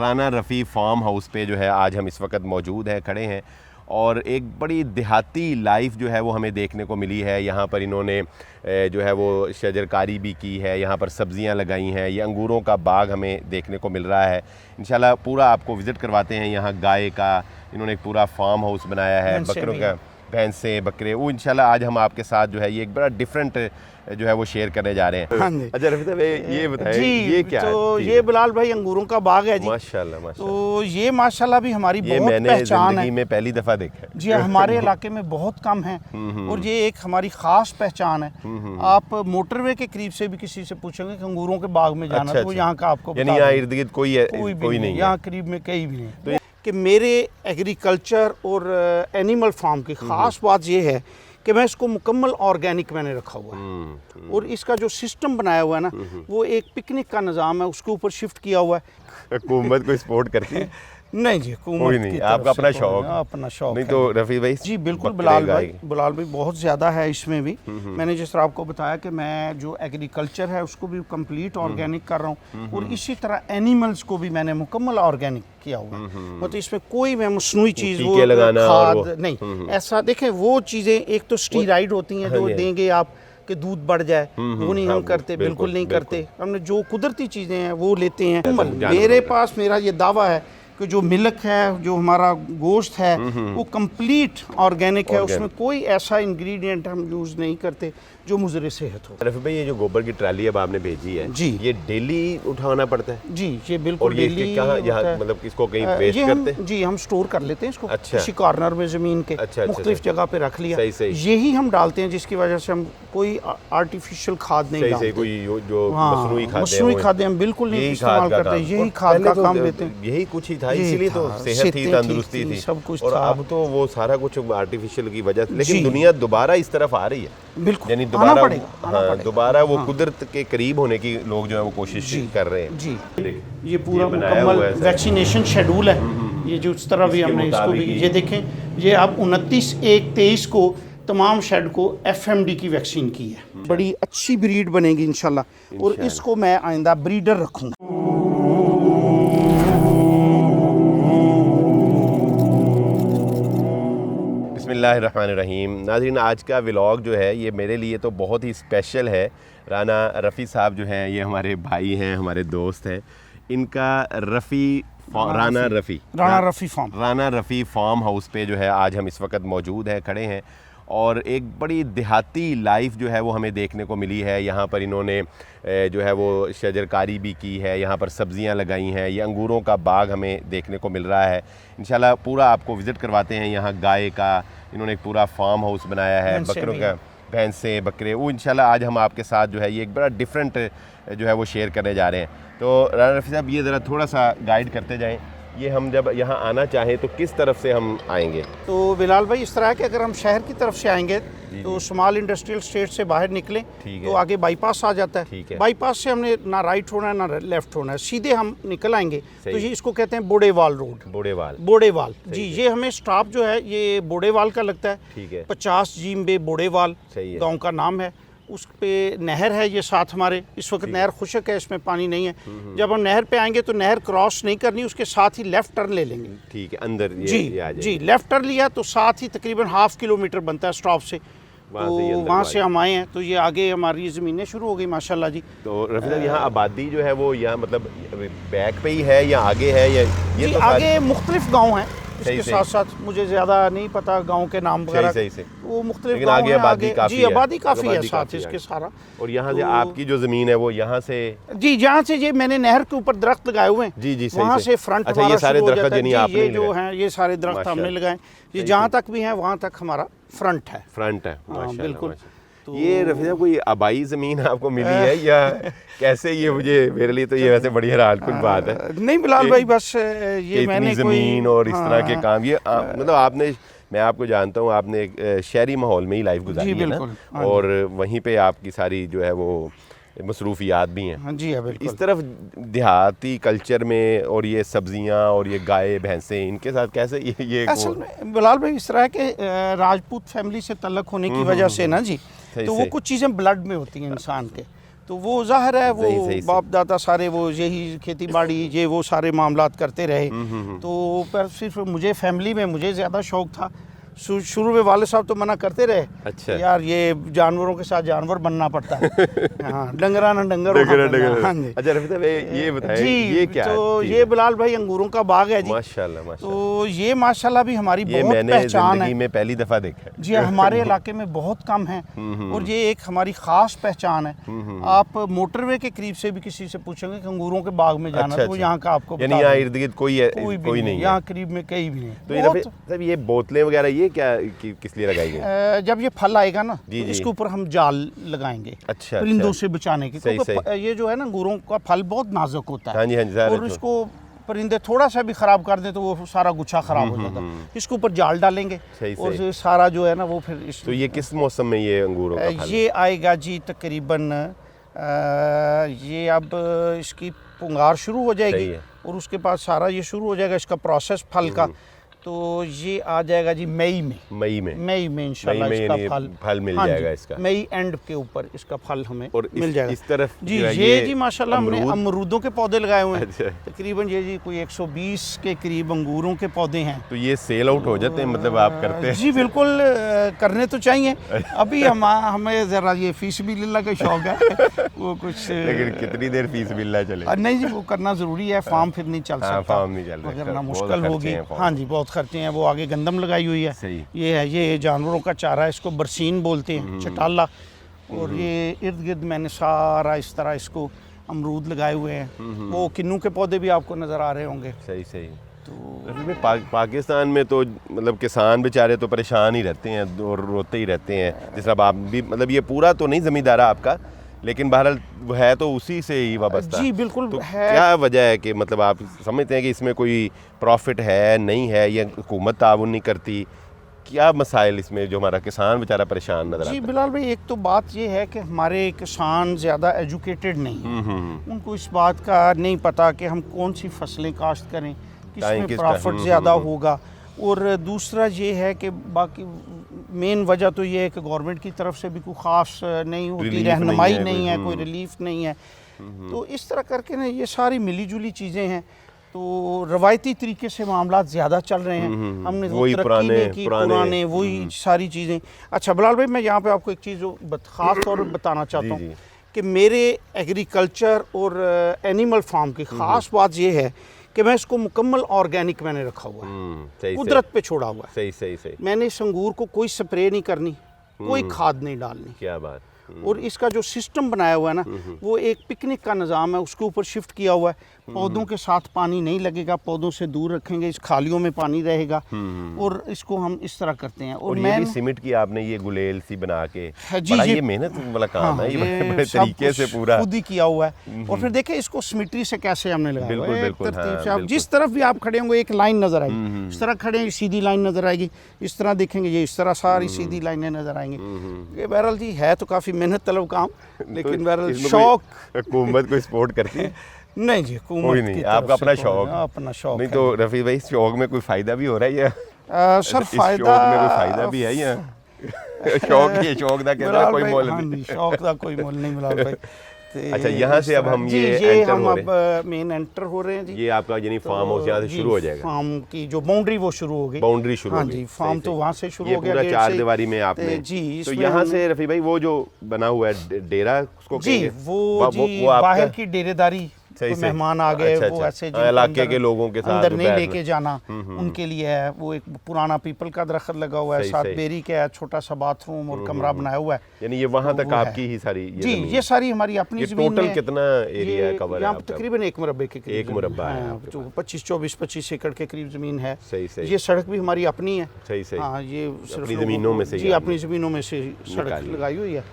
Rana Rafi farm house पे जो है आज हम इस वक्त मौजूद हैं, खड़े हैं और एक बड़ी देहाती लाइफ जो है वो हमें देखने को मिली है। यहाँ पर इन्होंने जो है वो शजरकारी भी की है, यहाँ पर सब्ज़ियाँ लगाई हैं, ये अंगूरों का बाग हमें देखने को मिल रहा है। इंशाल्लाह पूरा आपको विज़िट करवाते हैं। यहाँ गाय का इन्होंने एक पूरा फार्म हाउस बनाया है, बकरों का, भैंसें बकरे, वो इंशाल्लाह आज हम आपके साथ जो है ये एक बड़ा डिफरेंट जो है वो शेयर करने जा रहे हैं। हाँ जी। अच्छा रफ़ी साहब ये बताएं ये क्या तो है? ये बिलाल भाई अंगूरों का बाग है जी। माशाल्लाह माशाल्लाह। तो ये माशाल्लाह भी हमारी ये बहुत मैंने पहचान ज़िंदगी है में पहली दफ़ा देखा है जी। हमारे इलाके में बहुत कम है और ये एक हमारी ख़ास पहचान है। आप मोटरवे के करीब से भी किसी से पूछेंगे कि अंगूरों के बाग में जाना, अच्छा, तो यहाँ का आपको यानी यहाँ इर्द गिर्द कोई कोई नहीं है यहाँ करीब में कहीं भी नहीं। कि मेरे एग्रीकल्चर और एनिमल फार्म की ख़ास बात ये है कि मैं इसको मुकम्मल ऑर्गेनिक मैंने रखा हुआ है और इसका जो सिस्टम बनाया हुआ है ना, वो एक पिकनिक का निज़ाम है, उसके ऊपर शिफ्ट किया हुआ है। हुकूमत को सपोर्ट करती है? नहीं जी, कोई नहीं, आपका अपना शौक, अपना शौक नहीं तो रफ़ी भाई जी बिल्कुल बिलाल भाई बहुत ज़्यादा है इसमें भी। मैंने जिस तरह आपको बताया कि मैं जो एग्रीकल्चर है उसको भी कंप्लीट ऑर्गेनिक कर रहा हूँ और इसी तरह एनिमल्स को भी मैंने मुकम्मल ऑर्गेनिक किया हुआ है। मतलब इसमें कोई मैं मसनूई चीज़ वो खाद नहीं, ऐसा देखें वो चीज़ें एक तो स्टीराइड होती हैं जो देंगे आप कि दूध बढ़ जाए, वो नहीं हम करते, बिल्कुल नहीं करते। हमने जो कुदरती चीज़ें हैं वो लेते हैं। मेरे पास मेरा ये दावा है कि जो मिल्क है, जो हमारा गोश्त है, वो कंप्लीट ऑर्गेनिक है, उसमें कोई ऐसा इंग्रेडिएंट हम यूज़ नहीं करते जो मुज़र सेहत हो। रफ़ी भाई ये जो गोबर की ट्राली अब आपने भेजी है जी, ये डेली उठाना पड़ता है? जी ये बिल्कुल। और ये डेली कहाँ, यहाँ मतलब इसको कहीं वेस्ट करते हैं? जी हम स्टोर कर लेते हैं इसको। अच्छा। किसी कॉर्नर में ज़मीन के मुख्तलिफ जगह पे रख लिया, यही हम डालते हैं, जिसकी वजह से हम कोई आर्टिफिशियल खाद नहीं डालते। कोई जो मसनूई खाद हम बिल्कुल नहीं इस्तेमाल करते, यही खाद का काम लेते हैं। यही कुछ ही था, इसीलिए तो सेहत थी, तंदुरुस्ती थी, सब कुछ और अब तो वो सारा कुछ आर्टिफिशियल की वजह से। लेकिन दुनिया दोबारा इस तरफ आ रही है, बिल्कुल, यानी दोबारा वो कुदरत के करीब होने की लोग जो है वो कोशिश कर रहे हैं जी। ये पूरा मुकम्मल वैक्सीनेशन शेड्यूल है। ये जो इस तरह भी हमने इसको भी, ये देखें, ये अब 29/1/23 को तमाम शेड को FMD की वैक्सीन की है। बड़ी अच्छी ब्रीड बनेगी इंशाल्लाह और इसको मैं आइंदा ब्रीडर रखूँगा। बिस्मिल्लाहिर्रहमानिर्रहीम। नाज़रीन, आज का व्लॉग जो है ये मेरे लिए तो बहुत ही स्पेशल है। राना रफ़ी साहब जो हैं ये हमारे भाई हैं, हमारे दोस्त हैं। इनका राना रफ़ी फार्म हाउस पे जो है आज हम इस वक्त मौजूद हैं, खड़े हैं और एक बड़ी देहाती लाइफ जो है वो हमें देखने को मिली है। यहाँ पर इन्होंने जो है वो शजरकारी भी की है, यहाँ पर सब्ज़ियाँ लगाई हैं, ये अंगूरों का बाग हमें देखने को मिल रहा है। इंशाल्लाह पूरा आपको विज़िट करवाते हैं। यहाँ गाय का इन्होंने एक पूरा फार्म हाउस बनाया है, बकरों का, भैंसें बकरे, वो इंशाल्लाह आज हम आपके साथ जो है ये एक बड़ा डिफरेंट जो है वो शेयर करने जा रहे हैं। तो राना रफ़ी साहब ये ज़रा थोड़ा सा गाइड करते जाएँ, ये हम जब यहाँ आना चाहें तो किस तरफ से हम आएंगे? तो बिलाल भाई इस तरह है कि अगर हम शहर की तरफ से आएंगे तो स्मॉल इंडस्ट्रियल स्टेट से बाहर निकलें तो आगे बाईपास आ जाता है। बाईपास से हमने ना राइट होना है ना लेफ्ट होना है, सीधे हम निकल आएंगे तो ये इसको कहते हैं बोडेवाल रोड। बोडेवाल जी, ये हमें स्टॉप जो है ये बोडेवाल का लगता है। 50 जीम्बे बोडेवाल गाँव का नाम है। उस पे नहर है ये साथ हमारे, इस वक्त नहर खुशक है, इसमें पानी नहीं है। जब हम नहर पे आएंगे तो नहर क्रॉस नहीं करनी, उसके साथ ही लेफ्ट टर्न ले लेंगे। ठीक है, अंदर जी लेफ्ट टर्न लिया तो साथ ही तकरीबन ½ किलोमीटर बनता है स्टॉप से। तो वहाँ से हम आए हैं तो ये आगे हमारी ज़मीनें शुरू हो गई माशाल्लाह जी। तो रफ़ी साहब यहाँ आबादी जो है वो यहाँ मतलब बैक पे ही है या आगे है या ये तो आगे मुख्तलिफ गाँव हैं, इसके साथ साथ मुझे ज़्यादा नहीं पता गांव के नाम वगैरह, वो मुख्तलिफ गाँव हैं। आबादी काफ़ी है साथ इसके सारा। और यहाँ से आपकी जो ज़मीन है वो यहाँ से जी, जहाँ से ये मैंने नहर के ऊपर दरख्त लगाए हुए हैं जी वहाँ से फ्रंट। अच्छा, ये सारे दरख्त ये जो हैं ये सारे दरख्त हमने लगाए, ये जहाँ तक भी हैं वहाँ तक हमारा फ्रंट है। बिल्कुल। ये रफ़ी साहब कोई आबाई ज़मीन आपको मिली है या कैसे? ये मेरे लिए तो ये वैसे बड़ी हैरानकुन बात है। नहीं बिलाल भाई, बस ये मैंने ज़मीन और इस तरह के काम, ये मतलब आपने, मैं आपको जानता हूँ, आपने एक शहरी माहौल में ही लाइफ गुजारी है ना, और वहीं पे आपकी सारी जो है वो मसरूफियात भी हैं। हाँ जी है, बिल्कुल। इस तरफ देहाती कल्चर में और ये सब्जियां और ये गाय भैंसें, इनके साथ कैसे ये असल में बिलाल भाई इस तरह के राजपूत फैमिली से तल्लुक़ होने की वजह से ना जी, तो वो कुछ चीज़ें ब्लड में होती हैं इंसान के, तो वो ज़ाहिर है वो सही। बाप दादा सारे वो यही खेती बाड़ी ये वो सारे मामलात करते रहे। तो पर सिर्फ मुझे फैमिली में मुझे ज़्यादा शौक़ था। शुरू में वाले साहब तो मना करते रहे। अच्छा। यार ये जानवरों के साथ जानवर बनना पड़ता है। हाँ, डंगरा ना डंगर। हाँ जी। अच्छा रफी साहब ये बताएं जी, ये क्या तो चीज़ ये बिलाल भाई अंगूरों का बाग है जी। माशाल्लाह तो ये माशाल्लाह भी हमारी ये बहुत मैंने पहचान जिंदगी है में पहली दफ़ा देखा है। जी। हमारे इलाके में बहुत कम है और ये एक हमारी ख़ास पहचान है। आप मोटरवे के करीब से भी किसी से पूछेंगे कि अंगूरों के बाग में जाना, अच्छा, तो यहाँ का आपको यानी बता यहाँ देंगे। इर्द गिर्द कोई नहीं है यहाँ करीब में कहीं भी नहीं। तो ये रफी साहब ये बोतलें वगैरह ये क्या किस लिए लगाई गई? जब ये फल आएगा ना जी, तो जी। इसके ऊपर हम जाल लगाएंगे अच्छा, परिंदों अच्छा। से बचाने की, सही, क्योंकि ये जो है ना अंगूरों का फल बहुत नाजुक होता है। हाँ जी, हाँ जी, ज़ाहिर है और तो। इसको परिंदे थोड़ा सा भी ख़राब कर दें तो वो सारा गुच्छा ख़राब हो जाता है। इसके ऊपर जाल डालेंगे सही, और सही। ये सारा जो है ना वो फिर इस तो ये किस मौसम में ये अंगूरों का फल? ये आएगा जी तकरीबन ये अब इसकी पुंगार शुरू हो सही जाएगी है। और उसके बाद सारा ये शुरू हो जाएगा इसका प्रोसेस फल का। तो ये आ जाएगा जी मई में इंशाल्लाह मई में इसका यानी फल फल मिल हाँ जी, जाएगा इसका। मई एंड के ऊपर इसका फल हमें और मिल जाएगा। इस तरफ जी जो है ये जी माशाल्लाह हमने अमरूद? अमरूदों के पौधे लगाए हुए हैं। अच्छा। तकरीबन ये जी कोई 120 के करीब अंगूरों के पौधे हैं। तो ये सेल आउट हो जाते हैं, मतलब आप करते हैं? जी बिल्कुल करने तो चाहिए। अभी हमें ज़रा ये फीस भी लिल्ला का शौक है वो कुछ लेकिन कितनी देर फीस मिलना चले? नहीं जी वो करना ज़रूरी है। फार्म फिर नहीं चल हाँ, सकता, फार्म नहीं चल सकता, वरना बहुत मुश्किल खर्चे होगी। हैं फार्म हाँ जी बहुत खर्चे हैं। वो आगे गंदम लगाई हुई है। सही। ये है ये जानवरों का चारा है, इसको बरसीन बोलते हैं, चटाला। और ये इर्द गिर्द मैंने सारा इस तरह इसको अमरूद लगाए हुए हैं। वो किन्नू के पौधे भी आपको नज़र आ रहे होंगे। सही। तो अभी में पाकिस्तान में तो मतलब किसान बेचारे तो परेशान ही रहते हैं और रोते ही रहते हैं। जिस तरह आप भी मतलब ये पूरा तो नहीं ज़मींदारा आपका, लेकिन बहरहाल वो है तो उसी से ही वाबस्ता। जी बिल्कुल तो है। क्या वजह है कि मतलब आप समझते हैं कि इसमें कोई प्रॉफिट है नहीं है, या हुकूमत ताउन नहीं करती? क्या मसाइल इसमें जो हमारा किसान बेचारा परेशान नजर आता जी है? बिलाल भाई एक तो बात ये है कि हमारे किसान ज़्यादा एजुकेटेड नहीं हैं। उनको इस बात का नहीं पता कि हम कौन सी फसलें काश्त करें, किसमें प्रॉफिट ज़्यादा होगा। और दूसरा ये है कि बाकी मेन वजह तो ये है कि गवर्नमेंट की तरफ से भी कोई ख़ास नहीं होती, रिलीफ रहनुमाई नहीं नहीं है, है, कोई रिलीफ नहीं है। तो इस तरह करके ना ये सारी मिली जुली चीज़ें हैं। तो रवायती तरीके से मामला ज़्यादा चल रहे हैं। हमने तो वही तरक्की नहीं की, पुराने वही सारी चीज़ें। अच्छा बिलाल भाई मैं यहाँ पे आपको एक चीज़ जो ख़ास तौर पर बताना चाहता हूँ कि मेरे एग्रीकल्चर और एनिमल फार्म की ख़ास बात ये है कि मैं इसको मुकम्मल ऑर्गेनिक मैंने रखा हुआ है, कुदरत पे छोड़ा हुआ है। सही। मैंने इस अंगूर को कोई स्प्रे नहीं करनी, कोई खाद नहीं डालनी। क्या बात। और इसका जो सिस्टम बनाया हुआ है ना वो एक पिकनिक का निज़ाम है, उसके ऊपर शिफ्ट किया हुआ है। पौधों के साथ पानी नहीं लगेगा, पौधों से दूर रखेंगे, इस खालियों में पानी रहेगा। और इसको हम इस तरह करते हैं। और ये भी सीमेंट की आपने ये गुलेल सी बना के, जी बड़ा जी ये मेहनत वाला काम है, ये बड़े सब तरीके से कुछ पूरा खुद ही किया हुआ है। और फिर देखिए इसको सिमेट्री से कैसे हमने लगाया हुआ है, बिल्कुल, तरतीब हाँ, से। आप बिल्कुल। जिस तरफ भी आप खड़े होंगे एक लाइन नजर आएगी, इस तरह खड़े हैं सीधी लाइन नजर आएगी, इस तरह देखेंगे ये इस तरह सारी सीधी लाइनें नजर आएंगी। ये बहरहाल जी है तो काफ़ी मेहनत तलब काम, लेकिन बहरहाल शौक हुकूमत को सपोर्ट करती है? नहीं जी, कोई नहीं, आपका अपना शौक। अपना शौक नहीं तो रफ़ी भाई शौक में कोई फ़ायदा भी हो रहा है या सर इस शौक में कोई फ़ायदा भी है या शौक दा कहते हैं कोई मोल नहीं? शौक का कोई मोल नहीं मिला भाई। अच्छा यहाँ से अब हम जी ये हम अब मेन एंटर हो रहे हैं जी। ये आपका यानी फार्म हाउस यहाँ से शुरू हो जाएगा? फार्म की जो बाउंड्री वो शुरू हो गई। बाउंड्री शुरू हाँ हो गई। जी, फार्म तो वहाँ से शुरू हो गया, पूरा गेट चार से। दीवारी में आपने जी तो यहाँ से रफ़ी भाई वो जो बना हुआ है डेरा उसको जी कहेंगे? वो जी बाहर की डेरेदारी, कोई मेहमान आ गए वो ऐसे इलाके के लोगों के साथ अंदर नहीं लेके जाना, उनके लिए है। वो एक पुराना पीपल का दरख्त लगा हुआ है, साथ बेरी का है, छोटा सा बाथरूम और कमरा बनाया हुआ है। यानी ये वहाँ तक आपकी ही सारी जी ये सारी हमारी अपनी ज़मीन टोटल कितना एरिया कवर है आपका? तकरीबन 1 मुरब्बे के करीब। 1 मुरब्बा है, 25 एकड़ के करीब ज़मीन है। सही। ये सड़क भी हमारी अपनी है। सही। हाँ ये अपनी ज़मीनों में से जी अपनी ज़मीनों में से सड़क लगाई हुई है।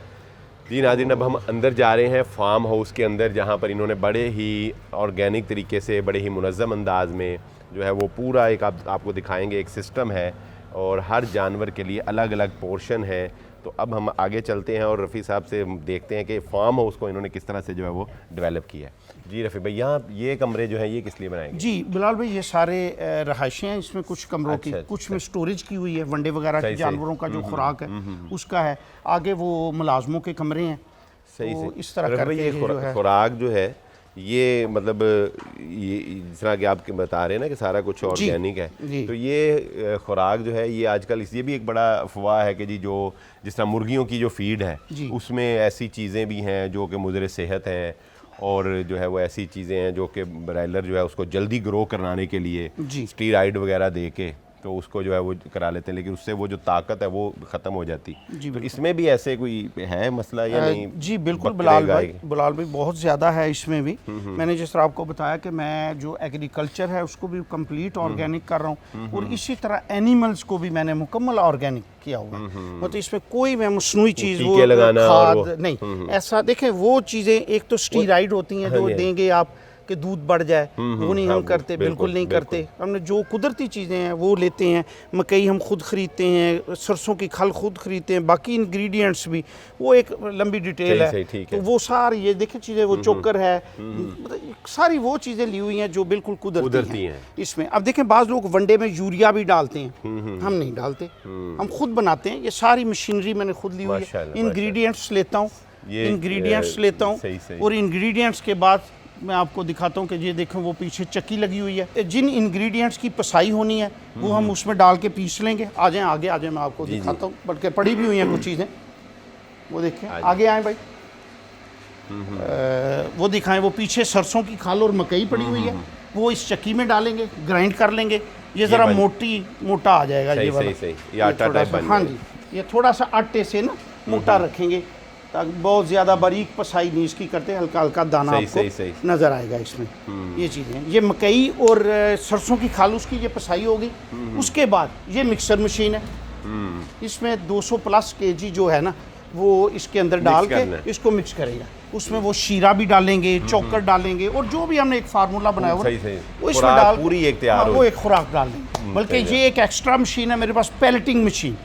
जी नाज़रीन, अब हम अंदर जा रहे हैं फार्म हाउस के अंदर, जहाँ पर इन्होंने बड़े ही ऑर्गेनिक तरीके से, बड़े ही मुनज़्ज़म अंदाज में जो है वो पूरा एक आपको दिखाएंगे। एक सिस्टम है और हर जानवर के लिए अलग अलग पोर्शन है। तो अब हम आगे चलते हैं और रफ़ी साहब से देखते हैं कि फार्म हाउस को इन्होंने किस तरह से जो है वो डेवलप किया है। जी रफ़ी भाई, यहाँ ये कमरे जो हैं ये किस लिए बनाएंगे? जी बिलाल भाई ये सारे रहायशें हैं। इसमें कुछ कमरों की कुछ में स्टोरेज की हुई है, वनडे वगैरह की जानवरों का जो खुराक है उसका है। आगे वो मुलाजमों के कमरे हैं सही तो से इस तरह रफी भाई, करके ये जो है खुराक जो है ये मतलब ये जिस तरह कि आप बता रहे हैं ना कि सारा कुछ ऑर्गेनिक है, जी। तो ये खुराक जो है ये आजकल ये भी एक बड़ा अफवाह है कि जी जो जिस तरह मुर्गियों की जो फीड है जी। उसमें ऐसी चीज़ें भी हैं जो कि मुज़र सेहत हैं, और जो है वो ऐसी चीज़ें हैं जो कि ब्रायलर जो है उसको जल्दी ग्रो कराने के लिए जी। स्टीराइड वगैरह दे के तो उसको जो है वो करा लेते हैं, लेकिन उससे वो जो ताकत है वो ख़त्म हो जाती। जी, तो इसमें भी ऐसे कोई है मसला या नहीं? जी बिल्कुल बकरे, बिलाल भाई बहुत ज़्यादा है इसमें भी। मैंने जिस तरह आपको बताया कि मैं जो एग्रीकल्चर है उसको भी कंप्लीट ऑर्गेनिक कर रहा हूँ, और इसी तरह एनिमल्स को भी मैंने मुकम्मल ऑर्गेनिक किया हुआ है। मतलब इसमें कोई मैं मसनूई चीज़ वो टीके लगाना और खाद नहीं, ऐसा देखें वो चीज़ें एक तो स्टीराइड होती हैं जो देंगे आप कि दूध बढ़ जाए, वो नहीं हम करते, बिल्कुल नहीं करते। हमने जो कुदरती चीज़ें हैं वो लेते हैं, मकई हम खुद ख़रीदते हैं, सरसों की खल खुद ख़रीदते हैं, बाकी इंग्रेडिएंट्स भी, वो एक लंबी डिटेल है। तो वो सारी ये देखिए चीज़ें, वो चोकर है, मतलब सारी वो चीज़ें ली हुई हैं जो बिल्कुल कुदरती हैं इसमें। अब देखें बाज़ लोग वनडे में यूरिया भी डालते हैं, हम नहीं डालते, हम खुद बनाते हैं। ये सारी मशीनरी मैंने खुद ली हुई है, इंग्रेडिएंट्स लेता हूँ, इंग्रेडिएंट्स लेता हूँ, और इंग्रेडिएंट्स के बाद मैं आपको दिखाता हूँ कि ये देखें वो पीछे चक्की लगी हुई है। जिन इंग्रेडिएंट्स की पसाई होनी है वो हम उसमें डाल के पीस लेंगे। आ जाएं आगे, आ जाएं, मैं आपको दिखाता हूँ, बल्कि पड़ी भी हुई हैं कुछ चीज़ें, वो देखें, आगे आए भाई, वो दिखाएं, वो पीछे सरसों की खाल और मकई पड़ी हुई है, वो इस चक्की में डालेंगे, ग्राइंड कर लेंगे। ये ज़रा मोटा आ जाएगा ये वाला। हाँ जी, ये थोड़ा सा आटे से ना मोटा रखेंगे ताकि बहुत ज़्यादा बारीक पसाई नहीं इसकी करते, हल्का हल्का दाना आपको नज़र आएगा इसमें। ये चीज़ें, ये मकई और सरसों की खाल उसकी ये पसाई होगी। उसके बाद ये मिक्सर मशीन है, इसमें 200 प्लस केजी जो है ना वो इसके अंदर डाल के इसको मिक्स करेगा। उसमें वो शीरा भी डालेंगे, चोकर डालेंगे, और जो भी हमने एक फार्मूला बनाया हुआ वो इसमें डाल पूरी एक तैयार वो एक खुराक डाल देंगे। बल्कि ये एक एक्स्ट्रा मशीन है मेरे पास, पैलेटिंग मशीन,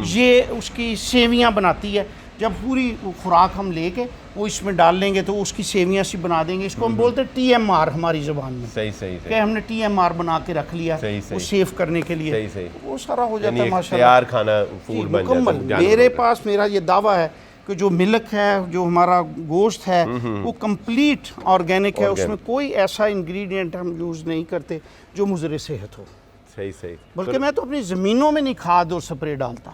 ये उसकी सेवियाँ बनाती है। जब पूरी खुराक हम लेके वो इसमें डाल लेंगे तो उसकी सेवियाँ सी बना देंगे। इसको हम बोलते हैं TMR हमारी ज़बान में। सही कि हमने TMR बना के रख लिया वो सेव करने के लिए। वो सारा हो जाता है माशाल्लाह, तैयार खाना फूड बन जाता है। मेरे पास मेरा ये दावा है कि जो मिल्क है, जो हमारा गोश्त है, वो कंप्लीट ऑर्गेनिक है। उसमें कोई ऐसा इंग्रेडिएंट हम यूज़ नहीं करते जो मुज़र सेहत हो। सही। बल्कि मैं तो अपनी ज़मीनों में नहीं खाद और स्प्रे डालता।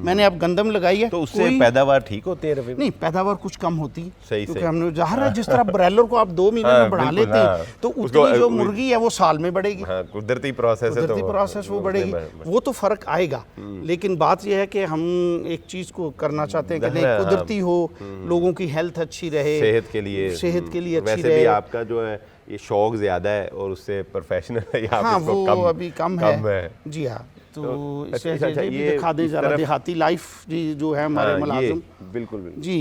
मैंने अब गंदम लगाई है, तो उससे पैदावार ठीक होती है? नहीं, पैदावार कुछ कम होती है, क्योंकि हमने ज़ाहिर है जिस तरह ब्रॉयलर को आप 2 महीने में बढ़ा लेते हैं तो उतनी जो मुर्गी है वो साल में बढ़ेगी। कुदरती प्रोसेस है, कुदरती प्रोसेस वो बढ़ेगी, वो तो फ़र्क आएगा। लेकिन बात यह है कि हम एक चीज़ को करना चाहते हैं कि नहीं, कुदरती हो, लोगों की हेल्थ अच्छी रहे, सेहत के लिए अच्छी रहे। आपका जो है ये शौक ज़्यादा है और उससे प्रोफेशनल है। हाँ, वो अभी कम है। जी हाँ, तो ये दिखा दें ज़रा देहाती लाइफ जी जो है हमारे मुलाजिम। बिल्कुल जी,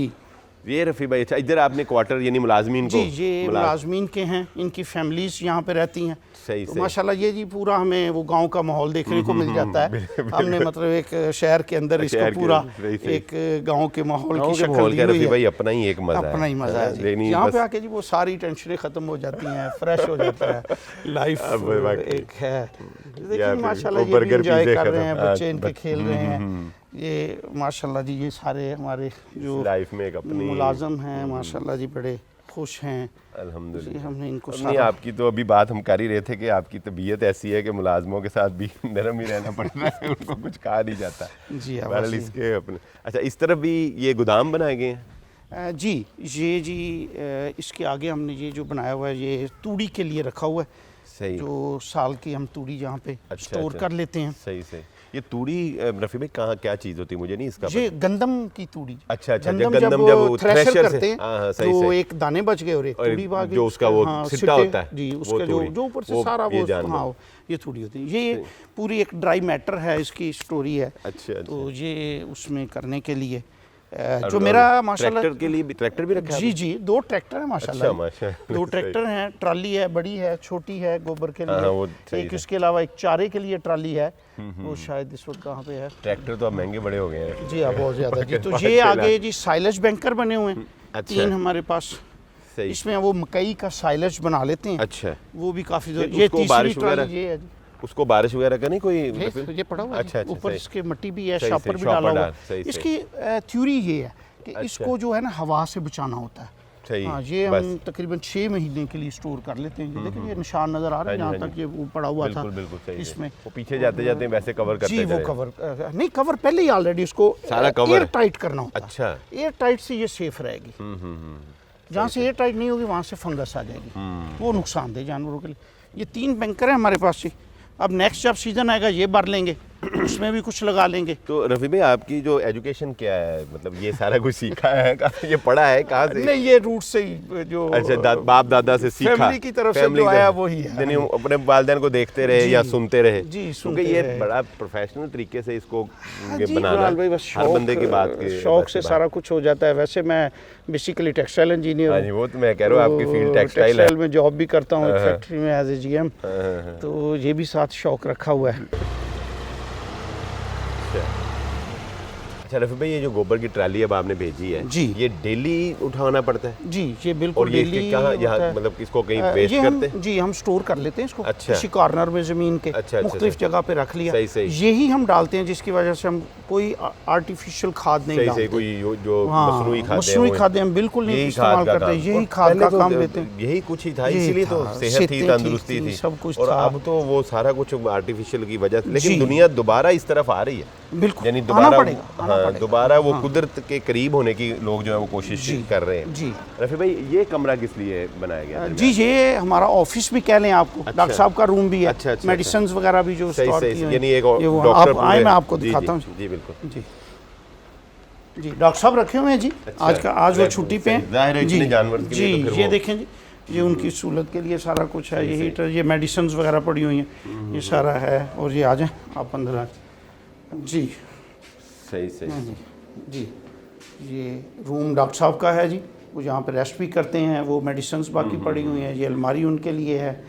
ये रफ़ी भाई, अच्छा इधर आपने क्वार्टर यानी मुलाजमीन को? जी, ये मुलाजमीन के हैं, इनकी फैमिलीज यहाँ पे रहती हैं। तो माशाल्लाह ये जी पूरा हमें वो गांव का माहौल देखने को मिल जाता है। हमने मतलब एक शहर के अंदर इसको पूरा एक गांव के माहौल की शक्ल दी हुई है। भाई अपना ही एक मजा है, अपना ही मजा है। यहाँ पे आके जी वो सारी टेंशनें खत्म हो जाती हैं, फ्रेश हो जाता है लाइफ एक है। देखिए माशाल्लाह ये भी एंजॉय कर रहे हैं बच्चे, इनके खेल रहे हैं। ये माशाल्लाह जी ये सारे हमारे जो लाइफ में एक अपनी मुलाजम हैं माशाल्लाह जी बड़े खुश हैं अल्हम्दुलिल्लाह। हमने इनको नहीं, आपकी तो अभी बात हम कर ही रहे थे कि आपकी तबीयत ऐसी है कि मुलाजमों के साथ भी नरम ही रहना पड़ता है, उनको कुछ कहा नहीं जाता। जी हाँ, इसके अपने अच्छा इस तरफ भी ये गोदाम बनाए गए हैं? जी, ये जी इसके आगे हमने ये जो बनाया हुआ है ये तूड़ी के लिए रखा हुआ है। सही, जो साल की हम तूड़ी यहाँ पे स्टोर कर लेते हैं। सही। ये तूड़ी रफ़ी भाई कहाँ क्या चीज़ होती है, मुझे नहीं इसका ये गंदम की तूड़ी। अच्छा, गंदम जब वो थ्रेशर करते हैं तो एक दाने बच गए और एक तूड़ी बाकी जो उसका वो सिट्टा होता है जी, उसका जो ऊपर से सारा वो हाँ ये तूड़ी होती है। ये पूरी एक ड्राई मैटर है, इसकी स्टोरी है। अच्छा, तो ये उसमें करने के लिए जो मेरा माशाल्लाह ट्रैक्टर के लिए भी ट्रैक्टर भी रखा है? जी 2 ट्रैक्टर है माशाल्लाह। अच्छा, 2 ट्रैक्टर हैं, ट्राली है, बड़ी है, छोटी है गोबर के लिए। एक इसके अलावा एक चारे के लिए ट्राली है, वो शायद इस वक्त कहाँ पे है। ट्रैक्टर तो अब महंगे बड़े हो गए हैं। जी हाँ, बहुत ज़्यादा जी। तो ये आगे जी साइलेज बैंकर बने हुए हैं 3 हमारे पास। इसमें वो मकई का साइलेज बना लेते हैं। अच्छा, वो भी काफ़ी ये तीसरी ट्राली ये है। उसको बारिश वगैरह का नहीं कोई ये पड़ा हुआ है। अच्छा, ऊपर इसके मट्टी भी है, शॉपर भी डाला हुआ है। इसकी थ्योरी ये है कि इसको जो है ना हवा से बचाना होता है। सही, हाँ, ये बस। हम तकरीबन 6 महीने के लिए स्टोर कर लेते हैं। ये देखिए ये निशान नज़र आ रहा है, हाँ जहाँ जी, तक ये वो पड़ा हुआ था बिल्कुल बिल्कुल सही इसमें। वो पीछे जाते जाते वैसे कवर करते जी, वो चले। कवर नहीं, कवर पहले ही ऑलरेडी उसको सारा cover एयर है। टाइट करना होता है। अच्छा। एयर टाइट से ये सेफ रहेगी। जहाँ से एयर टाइट नहीं होगी वहाँ से फंगस आ जाएगी, वो नुकसानदेह जानवरों के लिए। ये 3 बैंकर हैं हमारे पास से। अब नेक्स्ट जब सीजन आएगा ये भर लेंगे, उसमें भी कुछ लगा लेंगे। तो रफ़ी भाई आपकी जो एजुकेशन क्या है, मतलब ये सारा कुछ सीखा है, ये पढ़ा है कहाँ से? नहीं, ये रूट से ही जो अच्छा, बाप दादा से सीखा, फैमिली की तरफ से फैमिली जो की आया तरफ। वही है। यानी अपने वालिदैन को देखते रहे जी, या सुनते रहे। जी, क्योंकि सुनते ये रहे। बड़ा प्रोफेशनल तरीके से इसको हाँ ये जी, बनाना बिलाल भाई, बस हर बंदे की बात के शौक से सारा कुछ हो जाता है। वैसे मैं बेसिकली टेक्सटाइल इंजीनियर हाँ जी, वो तो मैं कह रहा हूँ आपकी फील्ड टेक्सटाइल है। में जॉब भी करता हूँ फैक्ट्री में एज ए जीएम, तो ये भी साथ शौक रखा हुआ है। अच्छा रफ़ी भाई, ये जो गोबर की ट्राली अब आपने भेजी है जी, ये डेली उठाना पड़ता है? जी, ये बिल्कुल और ये डेली कहाँ होता यहाँ है। मतलब इसको कहीं वेस्ट ये करते हम हैं? जी हम स्टोर कर लेते हैं इसको। अच्छा। किसी कॉर्नर में ज़मीन के अच्छा, मुख्तलिफ अच्छा। जगह पे रख लिया। सही, सही। यही हम डालते हैं, जिसकी वजह से हम कोई आर्टिफिशियल खाद नहीं सही डालते। सही, कोई जो मसनूई खाद मसनूई खादें हम बिल्कुल नहीं यही इस्तेमाल खाद का करते, काम। यही और खाद पहले का तो काम देते हैं। यही कुछ ही था, यही इसीलिए तो था, सेहत थी, सेहतें तंदुरुस्ती ठीक थी थी, सब कुछ और था। अब तो वो सारा कुछ आर्टिफिशियल की वजह से, लेकिन जी। दुनिया दोबारा इस तरफ आ रही है। बिल्कुल, यानी आना दोबारा पड़ेगा, आना हाँ, पड़ेगा। दोबारा वो कुदरत के करीब होने की लोग जो है वो कोशिश जी, कर रहे हैं। जी। रफ़ी भाई, ये कमरा किस लिए बनाया गया है? जी, ये हमारा ऑफिस भी कह लें आपको, डॉक्टर साहब का रूम भी है। अच्छा, अच्छा, मेडिसिन वगैरह भी जो सही स्टोर सही की सही, हुई यानी एक हैं, ये वो डॉक्टर आप आए, मैं आपको जी, दिखाता हूँ। जी बिल्कुल जी जी, डॉक्टर साहब रखे हुए हैं जी। अच्छा, आज वो छुट्टी पे हैं। ज़ाहिर है जी, इतने जानवर के जी, लिए तो फिर ये वो- देखें जी, ये उनकी सहूलत के लिए सारा कुछ है। ये हीटर, ये मेडिसिन वगैरह पड़ी हुई हैं, ये सारा है। और ये आ जाएं आप अंदर आ जाएं। जी सही सही हाँ जी, ये रूम डॉक्टर साहब का है जी, वो यहाँ पे रेस्ट भी करते हैं। वो मेडिसिन बाकी पड़ी हुई हैं, ये अलमारी उनके लिए है।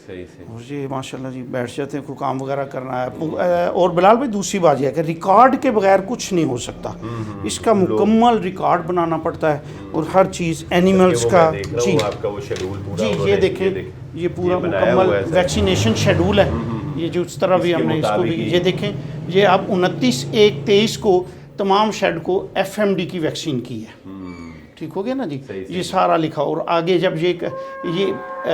सही सही। और ये माशाल्लाह जी बैठ जाते हैं, कोई काम वगैरह करना है। और बिलाल भाई, दूसरी बात यह है कि रिकॉर्ड के बगैर कुछ नहीं हो सकता। इसका मुकम्मल रिकॉर्ड बनाना पड़ता है, और हर चीज़ एनिमल्स का। जी आपका वो शेड्यूल पूरा जी, उन्होंने- ये देखें, ये पूरा बनाया हुआ है मुकम्मल सर। वैक्सीनेशन शेड्यूल है। ये जो इस तरह भी इसके हमने इसको भी, मुताबिक ही- ये देखें, ये अब 29/1/23 को तमाम शेड को FMD की वैक्सीन की है। ठीक हो गया ना जी। सही, सही। ये सारा लिखा। और आगे जब ये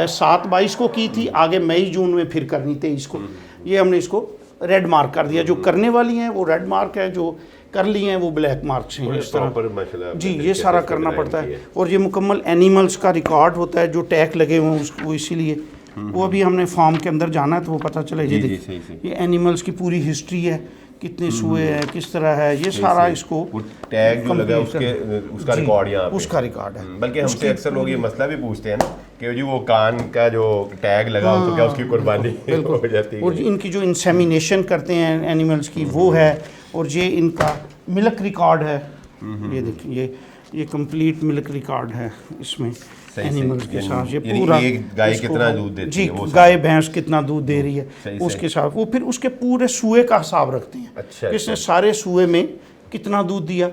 7/22 को की थी, आगे मई जून में फिर करनी 23 को। ये हमने इसको रेड मार्क कर दिया। जो करने वाली हैं वो रेड मार्क है, जो कर ली हैं वो ब्लैक मार्क हैं। इस तरह प्रॉपर माशाल्लाह जी, अपने ये तरीके सारा से करना डिज़ाइन पड़ता की है। और ये मुकम्मल एनिमल्स का रिकॉर्ड होता है, जो टैग लगे हुए हैं वो इसीलिए वो अभी हमने फार्म के अंदर जाना है तो वो पता चले। ये जी, देखिए, सही, सही। ये एनिमल्स की पूरी हिस्ट्री है, कितने सूए हैं, किस तरह है, ये सारा इसको वो टैग जो लगा complete उसका जी, रिकॉर्ड यहाँ पे। उसका रिकॉर्ड है। बल्कि हमसे अक्सर लोग ये मसला भी पूछते हैं ना कि जी वो कान का जो टैग लगा तो क्या उसकी कुर्बानी हो जाती है? और इनकी जो इंसेमिनेशन करते हैं एनिमल्स की वो है। और ये इनका मिल्क रिकॉर्ड है। ये देखिए, ये कंप्लीट मिल्क रिकॉर्ड है इसमें एनिमल्स के साथ। ये यानी पूरा एक गाय इसको- कितना दूध देती जी, है वो सब? गाय भैंस कितना दूध दे रही है सही, उसके साथ वो फिर उसके पूरे सूए का हिसाब रखते हैं। अच्छा, किसने सारे सूए में कितना दूध दिया,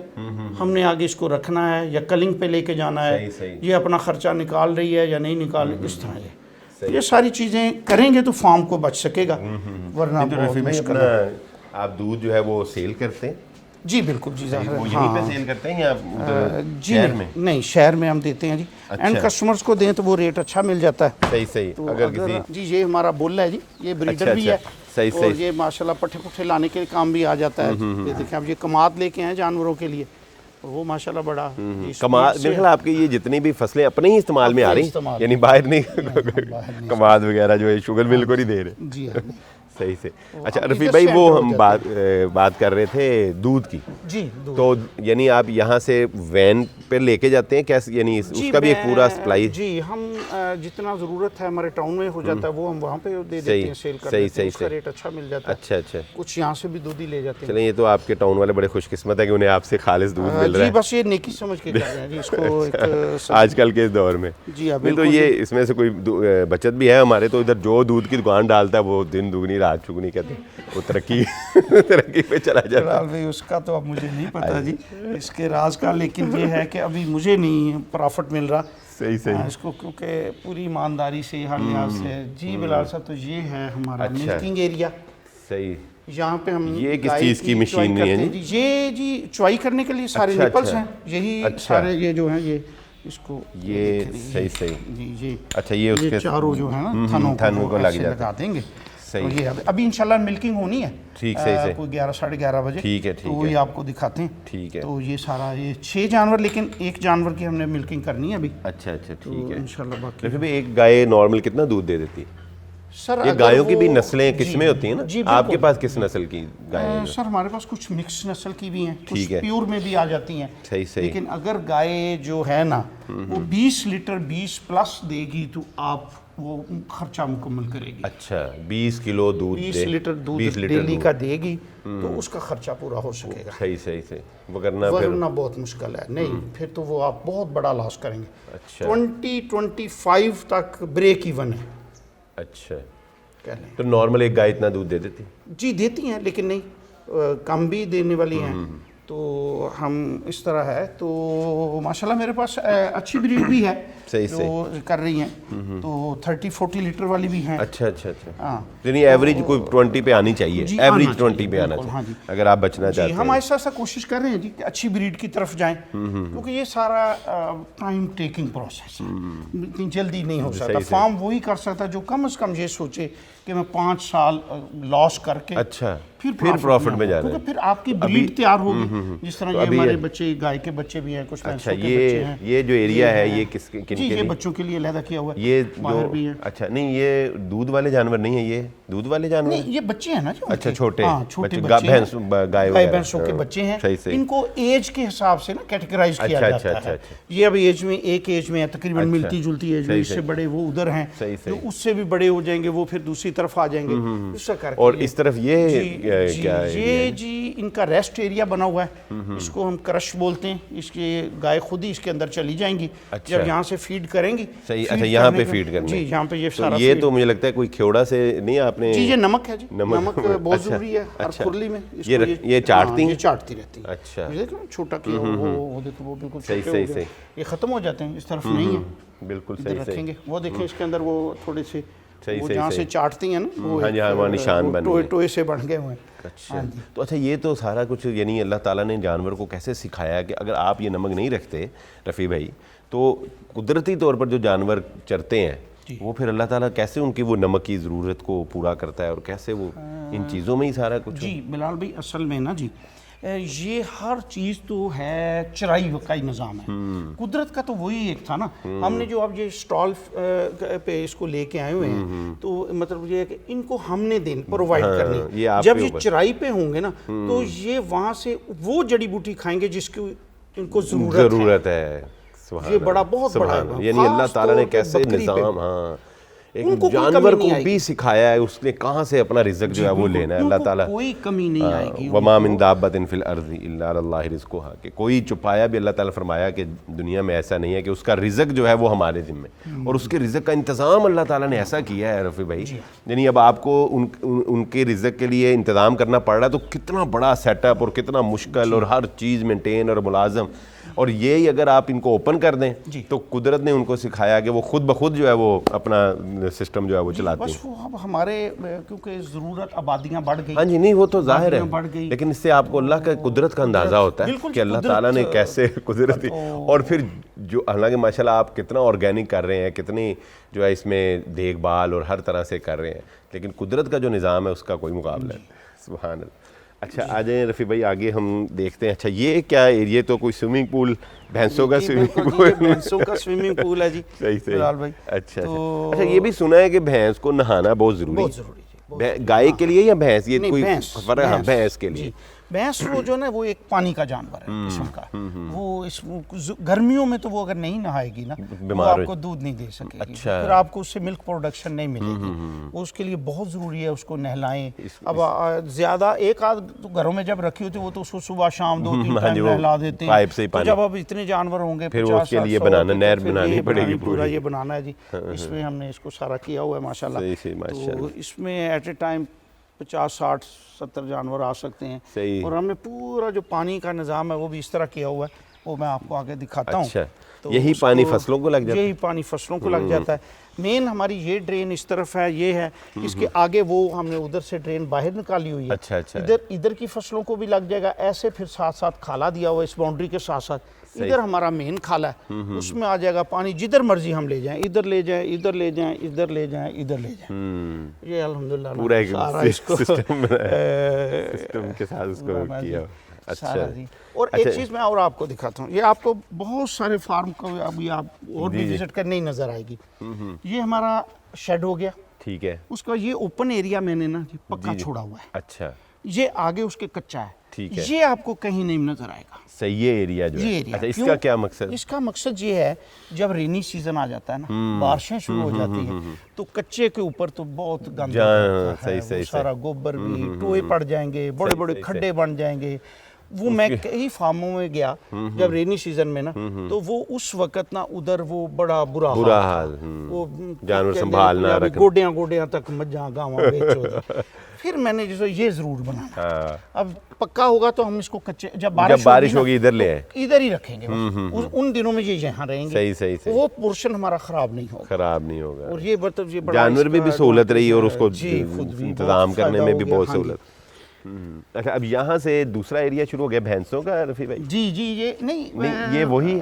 हमने आगे इसको रखना है या कलिंग पे लेके जाना है, सही, सही। ये अपना खर्चा निकाल रही है या नहीं निकाल रही, इस तरह ये सारी चीज़ें करेंगे तो फार्म को बच सकेगा, वरना तो बहुत रफ़ी भाई, मुश्किल है। अपना आप दूध जो है वो सेल करते हैं? जी बिल्कुल जी, ज़ाहिर है। वो यहीं पे सेल करते हैं या उधर जी शहर नहीं, में? नहीं, शहर में हम देते हैं जी। अच्छा। एंड कस्टमर्स को दें तो वो रेट अच्छा मिल जाता है। सही सही। तो अगर किसी जी, ये हमारा बुल है जी, ये ब्रीडर अच्छा, भी है। सही, और सही। ये माशाल्लाह पट्ठे पुट्ठे लाने के काम भी आ जाता है। ये देखें, अब ये कमाद लेके आए जानवरों के लिए, और वो माशाल्लाह बड़ा जी, कमाद, स्पीड से- मेरे ख्याल आपकी ये जितनी भी फसलें अपने ही इस्तेमाल में आ अपने रही इस्तेमाल यानी बाहर नहीं नहीं कमाद वगैरह जो है शुगर मिल को नहीं दे रहे। जी हाँ। सही से। अच्छा अब रफ़ी इधर भाई, से वो enter हो हम जाते बात कर रहे थे दूध की, जी दूध। तो यानी आप यहाँ से वैन पे लेके जाते हैं कैसे, यानी जी, उसका भी एक पूरा मैं- सप्लाई? जी, हम जितना ज़रूरत है हमारे टाउन में हो जाता है वो हम वहाँ पे दे देते सही, हैं, सेल कर सही, देते हैं। सही, उसका सही। रेट अच्छा मिल जाता है। अच्छा अच्छा। कुछ यहाँ से भी दूध ही ले जाते हैं। चलें, ये तो आपके टाउन वाले बड़े खुशकिस्मत है कि उन्हें आपसे खालिस दूध मिल रहा जी, है बस ये नेकी समझ के कर रहे हैं जी इसको एक आजकल के इस दौर में। जी हाँ, नहीं तो बिल्कुल ये जी। इसमें से कोई बचत भी है हमारे, तो इधर जो दूध की दुकान डालता है वो दिन दुगनी रात चुगनी कहते हैं, वो तरक्की तरक्की पे चला जाता है। फिलहाल भाई उसका तो अब मुझे नहीं पता जी इसके राज का, लेकिन ये है कि अभी मुझे नहीं प्रॉफिट मिल रहा। सही सही। इसको क्योंकि पूरी ईमानदारी से हर लिहाज से। जी बिलाल साहब, तो ये है हमारा अच्छा। Milking area. सही। यहाँ पे हम ये किस गाय चीज़ की चुवाई मशीनरी है करते हैं जी? ये जी चुवाई करने के लिए सारे अच्छा, निपल्स अच्छा। हैं, यही अच्छा। सारे ये जो हैं ये इसको ये देखिए, सही सही जी ये अच्छा, ये उसके चारों जो है ना थनों को लग ऐसे जाता लगा देंगे। सही। तो ये अभी इंशाल्लाह मिल्किंग होनी है, ठीक, सही से। कोई 11 साढ़े 11 बजे। ठीक है, तो ठीक वही है। आपको दिखाते हैं। ठीक है। तो ये सारा ये 6 जानवर, लेकिन एक जानवर की हमने मिल्किंग करनी है अभी। अच्छा अच्छा, ठीक है। इंशाल्लाह बाकी रफ़ी भाई, एक गाय नॉर्मल कितना दूध दे देती है? सर ये अगर गायों की भी वो- नस्लें जी, किस्में होती हैं ना? जी, आपके बिल्कुल। पास किस नस्ल की गाय है? सर हमारे पास कुछ मिक्स नस्ल की भी हैं, कुछ ठीक है। प्योर में भी आ जाती हैं। सही सही। लेकिन अगर गाय जो है ना वो 20 लीटर 20 प्लस देगी तो आप वो खर्चा मुकम्मल करेगी। अच्छा, 20 किलो दूध 20 दे, लीटर दूध 20 लीटर डेली दूध। का देगी तो उसका खर्चा पूरा हो सकेगा, सही सही से, वरना फिर वरना बहुत मुश्किल है। नहीं फिर तो वो आप बहुत बड़ा लॉस करेंगे। अच्छा 20-25 तक ब्रेक इवन है अच्छा। कह लें। तो नॉर्मल एक गाय इतना दूध दे देती? जी देती हैं, लेकिन नहीं कम भी देने वाली हैं। तो हम इस तरह है तो माशाल्लाह मेरे पास अच्छी ब्रीड भी है सही जो कर रही हैं। तो 30-40 लीटर वाली भी हैं। अच्छा अच्छा अच्छा। हाँ यानी एवरेज कोई 20 पे आनी चाहिए, जी, एवरेज आना 20 पे चाहिए, आना बिल्कुल, हाँ चाहिए जी। अगर आप बचना जी चाहते हम हैं। ऐसा ऐसा कोशिश कर रहे हैं जी कि अच्छी ब्रीड की तरफ जाएं, क्योंकि ये सारा टाइम टेकिंग प्रोसेस है, इतनी जल्दी नहीं हो सकता। सही। फार्म वही कर सकता जो कम से कम ये सोचे कि मैं 5 साल लॉस करके अच्छा, फिर profit प्रॉफिट में आऊं। जाना है। क्योंकि फिर आपकी ब्रीड तैयार होगी। जिस तरह तो ये अभी हमारे ये- बच्चे गाय के बच्चे भी हैं, कुछ अच्छा, भैंसों के बच्चे हैं। ये जो एरिया है ये किसके जी किनके ये लिए? बच्चों के लिए अलहदा किया हुआ है। ये बाहर जो भी है। अच्छा, नहीं ये दूध वाले जानवर नहीं है, ये दूध वाले जानवर नहीं ये बच्चे हैं ना जो अच्छा, उनके। छोटे हाँ छोटे बच्चे, बच्चे हैं। गाय गाय वगैरह, भैंसों के हाँ, बच्चे हैं। सही सही। इनको एज के हिसाब से ना कैटेगराइज किया अच्छा, जाता अच्छा, है। अच्छा। ये अभी एज में एक एज में है, तकरीबन अच्छा, मिलती जुलती एज में। सही, इससे सही। बड़े वो उधर हैं, सही, सही। जो उससे भी बड़े हो जाएंगे वो फिर दूसरी तरफ आ जाएंगे। इसका करके और ये- इस तरफ ये जी, क्या जी, एरिया ये है? जी इनका रेस्ट एरिया बना हुआ है। इसको हम क्रश बोलते हैं। इसके गाय खुद ही इसके अंदर चली जाएंगी अच्छा। जब यहाँ से फीड करेंगी। सही, फीड अच्छा यहाँ पे करने के- फीड करने। जी यहाँ पे ये तो सारा ये feed- तो मुझे लगता है कोई खेवड़ा से नहीं आपने? जी ये नमक है जी, नमक बहुत अच्छा, जरूरी है हर अच्छा। खुरली में। इसको ये चाटती हाँ, हैं? ये चाटती रहती है। अच्छा। ये देखो ना, छोटा किया वो देखो वो बिल्कुल सही, छोटे सही, हो गए। सही। ये खत्म हो जाते हैं, इस तरफ नहीं है। बिल्कुल इधर सही सही। रखेंगे वो देखें इसके अंदर वो थोड़े से सही, वो सही, जहाँ सही। से चाटती हैं ना वो हाँ जी, हाँ, वहाँ निशान वो बन टोए गए। टोए से बन गए हुए हैं। अच्छा, तो अच्छा ये तो सारा कुछ यानी अल्लाह ताला ने जानवर को कैसे सिखाया कि अगर आप ये नमक नहीं रखते रफ़ी भाई, तो कुदरती तौर पर जो जानवर चरते हैं वो फिर अल्लाह ताला कैसे उनकी वो नमक की ज़रूरत को पूरा करता है और कैसे वो इन चीज़ों में ही सारा कुछ? जी बिलाल भाई असल में ना जी ये हर चीज़ तो है चराई का ही निज़ाम है। कुदरत का तो वही एक था ना। हमने जो अब ये स्टॉल पे इसको लेके आए हुए हैं तो मतलब ये है कि इनको हमने प्रोवाइड ये करनी। आपके जब ये ऊपर। चराई पे होंगे ना तो ये वहाँ से वो जड़ी बूटी खाएंगे जिसकी इनको ज़रूरत है। है। सुभान ये बड़ा अल्लाह, बहुत सुभान बड़ा है। अल्लाह। यानी अल्लाह खास ताला ने तौर पे कैसे बकरी पे। निज़ाम, हाँ, एक उनको कोई जानवर कमी को नहीं भी सिखाया है उसने कहाँ से अपना रिज़्क जो है वो लेना है। अल्लाह ताला कोई कमी नहीं आएगी। वमा मिन दाब्बतिन फिल अर्ज़ि इल्ला अल्लाह रिज़्कुहा, कि कोई छुपाया भी अल्लाह ताला फरमाया कि दुनिया में ऐसा नहीं है कि उसका रिज़्क जो है वो हमारे ज़िम्मे, और उसके रिज़्क का इंतज़ाम अल्लाह ताला ने ऐसा किया है रफ़ी भाई। यानी अब आपको उनके रिज़्क के लिए इंतज़ाम करना पड़ रहा है, तो कितना बड़ा सेटअप और कितना मुश्किल और हर चीज़ मेंटेन और मुलाजम, और ये ही अगर आप इनको ओपन कर दें तो कुदरत ने उनको सिखाया कि वो खुद ब खुद जो है वो अपना सिस्टम जो है वो चलाते बस हैं। वो अब हमारे क्योंकि ज़रूरत आबादियाँ बढ़ गई। हाँ जी, नहीं वो तो जाहिर आबादियाँ बढ़ है, गई। लेकिन इससे आपको अल्लाह का कुदरत का अंदाज़ा होता है बिल्कुल कि अल्लाह कुदरत ताला ने कैसे कुदरती, और फिर जो हालांकि माशाल्लाह आप कितना ऑर्गेनिक कर रहे हैं, कितनी जो है इसमें देखभाल और हर तरह से कर रहे हैं, लेकिन कुदरत का जो निज़ाम है उसका कोई मुकाबला नहीं। सुभान अल्लाह। अच्छा आ जाए रफ़ी भाई आगे हम देखते हैं। अच्छा ये क्या एरिया, तो कोई स्विमिंग पूल, भैंसों का जी, स्विमिंग बिल्कुल जी, पूल? ये भैंसों का स्विमिंग पूल है जी। सही सही। बिलाल भाई अच्छा तो- अच्छा, ये भी सुना है कि भैंस को नहाना बहुत ज़रूरी बहुत है। ज़रूरी है, बहुत गाय के लिए या भैंस, ये नहीं, कोई भैंस, फर्क? हाँ, भैंस के जी। लिए। भैंस वो जो ना वो एक पानी का जानवर है किस्म का। वो इस गर्मियों में तो वो अगर नहीं नहाएगी ना वो बीमार हो- आपको दूध नहीं दे सकेगी। अच्छा। फिर आपको उससे मिल्क प्रोडक्शन नहीं मिलेगी। वो उसके लिए बहुत ज़रूरी है उसको नहलाएं। अब ज़्यादा एक आध तो घरों में जब रखी होती है वो तो उसको सुबह शाम 2-3 हाँ जी, टाइम वो नहला देते हैं। पाइप से ही तो पानी। जब अब इतने जानवर होंगे फिर वो 50, उसके लिए 100, बनाना, तो नहर फिर बनानी ये पड़ेगी पूरा पूरी। ये बनाना है जी। इसमें हमने इसको सारा किया हुआ है माशाल्लाह। सही सही, तो माशाल्लाह। इसमें एट ए टाइम 50, 60, 70 जानवर आ सकते हैं। सही। और हमने पूरा जो पानी का निज़ाम है वो भी इस तरह किया हुआ है, वो मैं आपको आगे दिखाता हूँ। अच्छा, तो यही पानी फसलों को लग जाता है? यही पानी फसलों को लग जाता है। मेन हमारी ये ड्रेन इस तरफ है, ये है, इसके आगे वो हमने उधर से ड्रेन बाहर निकाली हुई है। अच्छा अच्छा। इधर की फसलों को भी लग जाएगा, ऐसे फिर साथ साथ खाला दिया हुआ इस बाउंड्री के साथ साथ। इधर हमारा मेन खाला है, उसमें आ जाएगा पानी, जिधर मर्जी हम ले जाएं, इधर ले जाएं, इधर ले जाएं, इधर ले जाएं, इधर ले जाएं। ये अल्हम्दुलिल्लाह पूरा एक सारा इसको सिस्टम के साथ उसको किया। अच्छा। और एक चीज़ मैं और आपको दिखाता हूँ, ये आपको बहुत सारे फार्म को अभी आप और भी विजिट करने ही नजर आएगी। ये हमारा शेड हो गया, ठीक है। उसका ये ओपन एरिया मैंने ना पक्का छोड़ा हुआ है। अच्छा। ये आगे उसके कच्चा है, ठीक है। ये आपको कहीं नहीं नजर आएगा। सही, ये एरिया जो ये है। एरिया अच्छा, इसका क्यों? क्या मकसद? इसका मकसद ये है, जब रेनी सीजन आ जाता है ना, बारिशें शुरू हो जाती हैं, तो कच्चे के ऊपर तो बहुत गंदा सही सारा गोबर भी, टोए पड़ जाएंगे, बड़े बड़े खड्डे बन जाएंगे। वो मैं कई फार्मों में गया जब रेनी सीजन में ना, तो वो उस वक्त ना उधर वो बड़ा बुरा हाल, वो जानवर संभालना, गोडियां तक मज्जा गाँव बेचो। फिर मैंने जैसे ये जरूर बनाना, अब पक्का होगा तो हम इसको कच्चे, जब बारिश होगी इधर ले आए, इधर ही रखेंगे। उन दिनों में ये यहाँ रहेंगे। सही। वो पोर्शन हमारा खराब नहीं होगा। और ये मतलब ये जानवर भी सहूलत रही और उसको इंतजाम करने में भी बहुत सहूलत। अच्छा, अब यहाँ से दूसरा एरिया शुरू हो गया भैंसों का, रफ़ी भाई? जी ये नहीं ये वही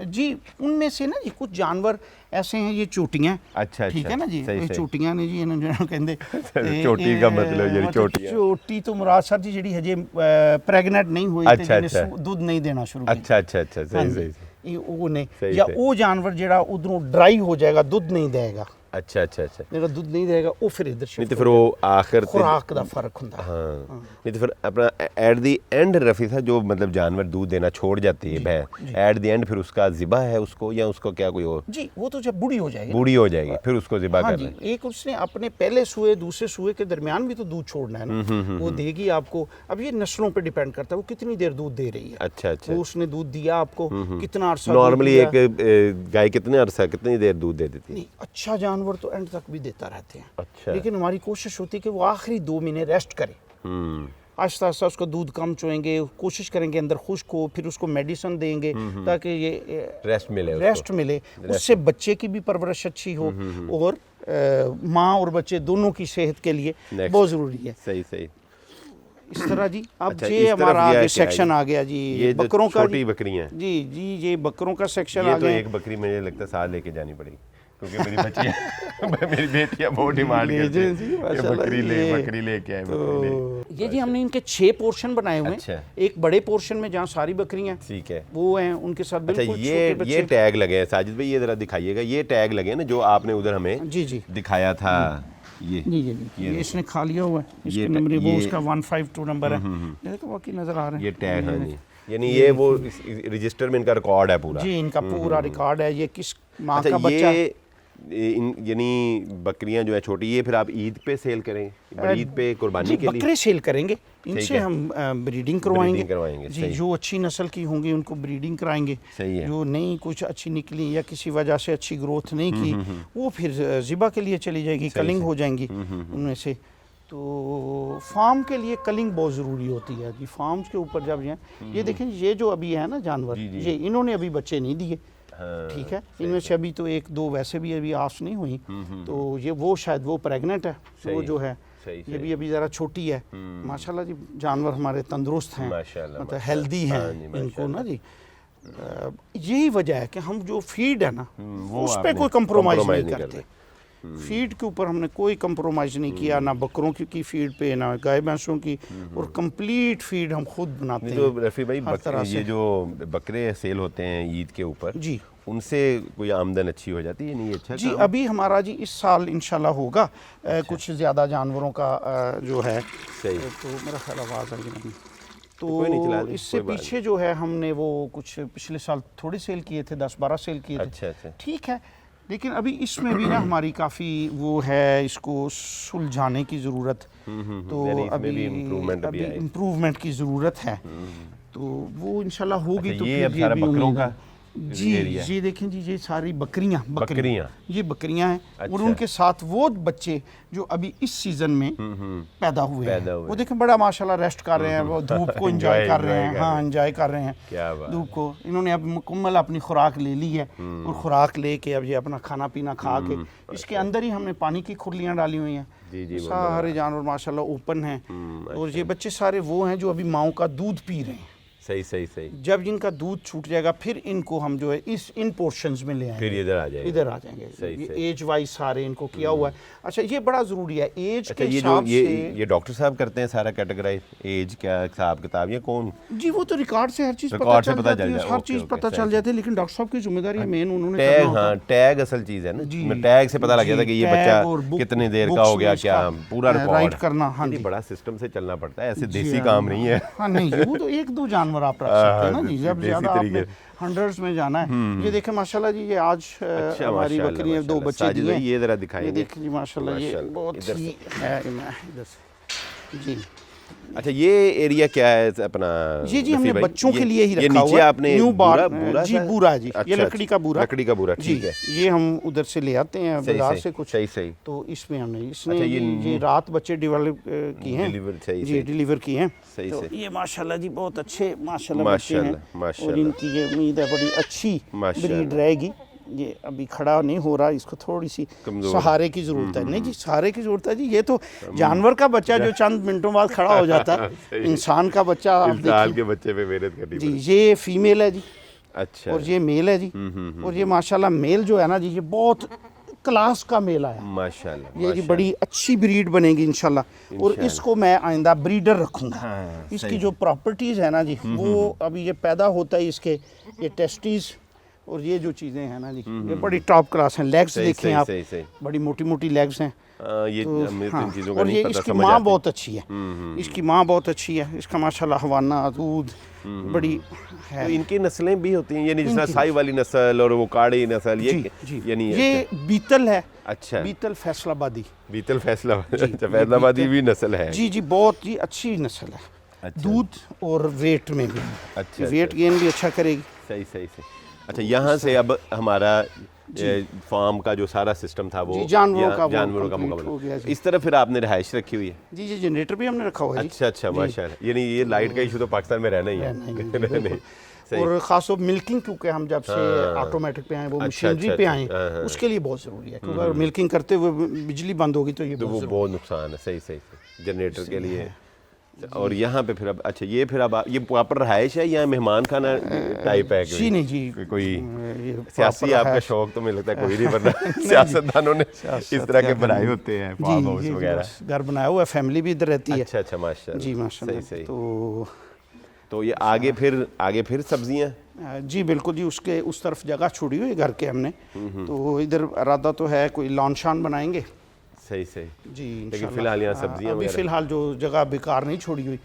जी, उनमें से ना जी कुछ जानवर ऐसे हैं, ये चोटियाँ। अच्छा, ठीक है ना जी, ये चोटियाँ ने जी, इन्होंने कहते चोटी का मतलब ये चोटी तो मुराद सर जी जी हजे प्रेगनेंट नहीं हुई, अच्छा, दूध नहीं देना शुरू। अच्छा, सही। वो नहीं, या वो जानवर जेड़ा उधरों ड्राई हो जाएगा, दूध नहीं देगा। अच्छा। मेरा दूध नहीं देगा, वो फिर इधर नहीं तो फिर वो आखिर खुराक का फर्क होता है। हाँ, नहीं तो फिर अपना एट द एंड रफ़ी साहब जो मतलब जानवर दूध देना छोड़ जाती है भैंस, एट द एंड फिर उसका ज़िबा है उसको, या उसको क्या कोई और? जी, वो तो जब बूढ़ी हो जाएगी फिर उसको ज़िबा करना है। एक उसने अपने पहले सूए दूसरे सूए के दरमियान भी तो दूध छोड़ना है ना, वो देगी आपको। अब ये नस्लों पे डिपेंड करता है वो कितनी देर दूध दे रही है। अच्छा। वो उसने दूध दिया आपको कितना अरसा। नॉर्मली एक गाय कितनी देर दूध दे देती है? नहीं, अच्छा जानवर तो एंड तक भी देता रहते हैं। अच्छा। लेकिन हमारी कोशिश होती है कि वो आखिरी 2 महीने रेस्ट करे, आहिस्ता आहिस्ता उसका दूध कम चुएंगे, कोशिश करेंगे अंदर खुश्क हो, फिर उसको मेडिसिन देंगे ताकि ये रेस्ट मिले। उससे बच्चे की भी परवरिश अच्छी हो और माँ और बच्चे दोनों की सेहत के लिए बहुत ज़रूरी है। सही। इस तरह जी। अब अच्छा, ये हमारा आगे सेक्शन आ गया जी, ये बकरों का। छोटी बकरियां जी, ये बकरों का सेक्शन आ गया। गया। एक बकरी मुझे लगता है साथ लेके जानी पड़ेगी, क्योंकि मेरी बच्चियां मेरी बेटियां बहुत डिमांड करती हैं बकरी लेके आए। तो ये जी हमने इनके 6 पोर्शन बनाए हुए हैं। अच्छा। एक बड़े पोर्शन में जहाँ सारी बकरियां, ठीक है, वो हैं, उनके साथ बिल्कुल छोटे बच्चे। ये टैग लगे हैं साजिद भाई, ये जरा दिखाइएगा, ये टैग लगे ना जो आपने उधर हमें जी दिखाया था। ये इसने खा लिया हुआ है, इसके नंबर वो उसका 152 नंबर है, देखो बाकी नजर आ रहे हैं ये टैग। हाँ जी, यानी ये वो रजिस्टर में इनका रिकॉर्ड है पूरा। जी, इनका पूरा रिकॉर्ड है, ये किस माँ का बच्चा है। यानी बकरियां जो है छोटी, ये फिर आप ईद पे सेल करेंगे, ईद पे कुर्बानी के लिए बकरे सेल करेंगे, इनसे हम ब्रीडिंग करवाएंगे जी। जो अच्छी नस्ल की होंगी उनको ब्रीडिंग कराएंगे। सही है। जो नहीं कुछ अच्छी निकली या किसी वजह से अच्छी ग्रोथ नहीं की, वो फिर ज़िबा के लिए चली जाएगी, कलिंग हो जाएंगी उनमें से। तो फार्म के लिए कलिंग बहुत ज़रूरी होती है जी। फार्म्स के ऊपर जब ये देखें, ये जो अभी है ना जानवर, ये इन्होंने अभी बच्चे नहीं दिए, ठीक है, इनमें से अभी तो 1-2 वैसे भी अभी आस नहीं हुई, तो ये वो शायद वो प्रेग्नेंट है, वो जो है ये भी अभी ज़रा छोटी है। माशाल्लाह जी, जानवर हमारे तंदुरुस्त हैं, मतलब हेल्दी हैं इनको ना जी। यही वजह है कि हम जो फीड है ना उस पर कोई कंप्रोमाइज़ नहीं करते। फीड के ऊपर हमने कोई कंप्रोमाइज़ नहीं किया, ना बकरों की फीड पे, ना गाय भैंसों की, और कंप्लीट फीड हम खुद बनाते हैं। तो रफ़ी भाई, ये जो बकरे सेल होते हैं ईद के ऊपर जी, उनसे कोई आमदन अच्छी हो जाती है? नहीं, अच्छा जी। अभी हमारा जी इस साल इंशाल्लाह होगा कुछ ज़्यादा जानवरों का जो है। सही। तो मेरा ख्याल आवाज़ आ गई, तो इससे पीछे जो है हमने वो कुछ पिछले साल थोड़े सेल किए थे, 10-12 सेल किए थे। अच्छा। ठीक है, लेकिन अभी इसमें भी ना हमारी काफ़ी वो है, इसको सुलझाने की ज़रूरत, तो अभी इम्प्रूवमेंट की ज़रूरत है, तो वो इंशाल्लाह होगी। तो ये अब सारा बकरों का जी ये देखें जी, ये सारी बकरियां बकरियां, ये बकरियां हैं। अच्छा। और उनके साथ वो बच्चे जो अभी इस सीजन में पैदा हुए हैं, वो देखें बड़ा माशाल्लाह रेस्ट कर रहे हैं, वो धूप को एंजॉय कर रहे हैं। हाँ, एंजॉय कर रहे हैं क्या बात। धूप को। इन्होंने अब मुकम्मल अपनी खुराक ले ली है और खुराक लेके अब ये अपना खाना पीना खा के, इसके अंदर ही हमने पानी की खुरलियाँ डाली हुई हैं। जी सारे जानवर माशाल्लाह ओपन हैं। और ये बच्चे सारे वो हैं जो अभी माओ का दूध पी रहे हैं। सही सही सही। जब इनका दूध छूट जाएगा फिर इनको हम जो है इन पोर्शंस में ले आएंगे, फिर इधर आ जाएंगे। सही, ये एज वाइज सारे इनको किया हुआ है। अच्छा, ये बड़ा ज़रूरी है एज अच्छा, के ये जो हिसाब से। ये डॉक्टर साहब करते हैं सारा कैटेगराइज, एज क्या हिसाब किताब, ये कौन? जी वो तो रिकॉर्ड से हर चीज़ रिकॉर्ड से पता पता चल जाती चल है, जाए, हर ओके, चीज़ ओके, पता सही, चल जाती है। लेकिन डॉक्टर साहब की जिम्मेदारी है मेन, उन्होंने टैग, करना होता हाँ है। टैग असल चीज़ है ना, जी, टैग से पता लग जाता है कि ये टैग बच्चा और कितनी देर का बुक्स हो गया, में क्या इसका, पूरा रिकॉर्ड राइट करना। हाँ जी, बड़ा सिस्टम से चलना पड़ता है, ऐसे जी, देसी हाँ, काम नहीं है। हाँ नहीं, वो तो एक दो जानवर आप रख सकते हैं ना जी, जब देसी ज़्यादा आपने तरीके। हंड्रेड्स में जाना है। ये देखें माशाल्लाह जी, ये आज अच्छा, हमारी माशाल्लाह, बकरी ने 2 माशाल्लाह। बच्चे साजिद दिए। भाई, ये ज़रा दिखाएंगे। ये देखिए जी माशाल्लाह, ये माशाल्लाह, बहुत इधर ही है। इधर से जी। अच्छा, ये एरिया क्या है अपना? ये जी हमने नसीब भाई, बच्चों के लिए ही ये रखा नीचे हुआ है। आपने न्यू बूरा बार जी, सा है? बूरा जी, अच्छा, ये लकड़ी का बूरा। लकड़ी का बूरा, जी, ठीक है। ये हम उधर से ले आते हैं सही, बाजार सही, से कुछ। सही सही। तो इसमें हमने इसने अच्छा, ये रात बच्चे डेवलप किए हैं, डिलीवर, सही जी सही डिलीवर किए हैं। सही तो सही। ये माशाल्लाह जी बहुत अच्छे माशाल्लाह बच्चे हैं। माशाल्लाह, और माशाल्लाह। इनकी ये उम्मीद है बड़ी अच्छी माशाल्लाह। ब्रीड रहेगी। ये अभी खड़ा नहीं हो रहा, इसको थोड़ी सी कमज़ोर। सहारे की ज़रूरत है। नहीं जी, सहारे की ज़रूरत है जी। ये तो जानवर का बच्चा जो चंद मिनटों बाद खड़ा हो जाता है, इंसान का बच्चा आप इंसान देखिए के बच्चे पे मेहनत करनी जी। पड़ती ये फीमेल है जी अच्छा, और ये मेल है जी। और ये माशाल्लाह मेल जो है ना जी, ये बहुत क्लास का मेल आया। माशाल्लाह, ये जी बड़ी अच्छी ब्रीड बनेगी इंशाल्लाह। और इसको मैं आइंदा ब्रीडर रखूँगा। हाँ, इसकी जो प्रॉपर्टीज़ है ना जी, वो अभी ये पैदा होता है, इसके ये टेस्टीज और ये जो चीज़ें हैं ना जी, ये बड़ी टॉप क्लास हैं। लेग्स सही, देखें सही, आप, सही, सही। बड़ी मोटी मोटी लेग्स हैं। ये तो हमें तो हाँ, इन चीज़ों का और नहीं ये पता, इसकी समझ माँ आती। बहुत अच्छी है। इसकी माँ बहुत अच्छी है। इसका माशाल्लाह हवाना दूध बड़ी है। तो इनकी नस्लें भी होती हैं, यानी जिस साई वाली नस्ल और वो काड़ी नस्ल, ये जी, यानी ये बीतल है। अच्छा, बीतल फैसलाबादी। बीतल फैसलाबादी, अच्छा, फैसलाबादी भी नस्ल है। जी जी, बहुत ही अच्छी नस्ल है। अच्छा। दूध और वेट में भी, अच्छा, वेट गेन भी अच्छा करेगी। सही सही सही। अच्छा, यहाँ से अब हमारा फार्म का जो सारा सिस्टम था वो जानवरों का मुकाबला हो गया जी। इस तरफ फिर आपने रिहाइश रखी हुई है? जी जी, जनरेटर भी हमने रखा हुआ है जी। अच्छा अच्छा, माशाल्लाह। यानी ये लाइट का इशू तो पाकिस्तान में रहना ही है। नहीं, सही। और खास तौर मिल्किंग, क्योंकि हम जब से ऑटोमेटिक पे आए, वो मशीनरी पे आए, उसके लिए बहुत ज़रूरी है। क्योंकि अगर मिल्किंग करते हुए बिजली बंद होगी तो ये तो वो बहुत बहुत नुकसान है। सही सही सही, जनरेटर के लिए। और यहाँ पे फिर अब अच्छा, ये फिर अब ये प्रॉपर रहाइश है या मेहमान खाना टाइप है? जी नहीं जी, कोई ये सियासी proper आपका है। शौक तो मुझे लगता है कोई नहीं, वरना सियासतदानों ने इस तरह के बनाए होते हैं फार्म हाउस जी, वगैरह। बस घर बनाया हुआ है, फैमिली भी इधर रहती है। अच्छा अच्छा, माशाल्लाह जी माशाल्लाह। सही सही। तो ये आगे फिर सब्जियां? जी बिल्कुल जी, उसके उस तरफ जगह छोड़ी हुई है घर के हमने। तो इधर इरादा तो है कोई लॉन शान बनाएंगे। सही सही जी, लेकिन इंशाल्लाह। फिलहाल यहाँ सब्जियां अभी वगैरह? फिलहाल जो जगह बेकार नहीं छोड़ी हुई,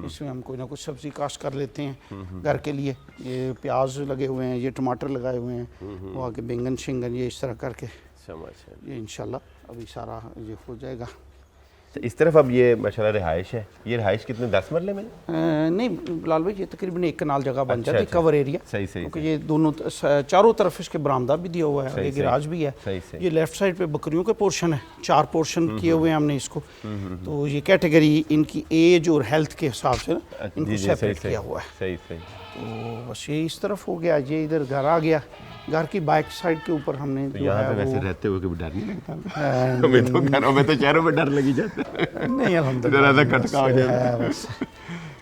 इसमें हम कोई ना कुछ सब्जी काश्त कर लेते हैं घर के लिए। ये प्याज लगे हुए हैं, ये टमाटर लगाए हुए हैं, वो आगे बैंगन शिंगन, ये इस तरह करके माशाल्लाह। ये इंशाल्लाह अभी सारा ये हो जाएगा। तो इस तरफ अब ये माशाल्लाह रिहाइश है। ये रिहाइश कितने 10 मरले में? नहीं बिलाल भाई, ये तकरीबन 1 कनाल जगह बन अच्छा, जाती है, अच्छा। Cover area. सही सही क्योंकि ये दोनों चारों तरफ इसके बरामदा भी दिया हुआ है, सही, ये सही। गिराज भी है। सही, सही। ये लेफ्ट साइड पे बकरियों के पोर्शन है, 4 पोर्शन किए हुए हैं हमने इसको। तो ये कैटेगरी इनकी एज और हेल्थ के हिसाब से ना इनको जी जी, सही सेपरेट सही किया हुआ है। सही सही। तो बस ये इस तरफ हो गया, ये इधर घर आ गया। घर की बैक साइड के ऊपर हमने तो जो यहाँ पे है वैसे वो रहते हुए कभी डर नहीं लगता? हमें तो घरों में तो शहरों में डर लगी जाता है, नहीं अल्हम्दुलिल्लाह जरा सा खटका हो जाता है। बस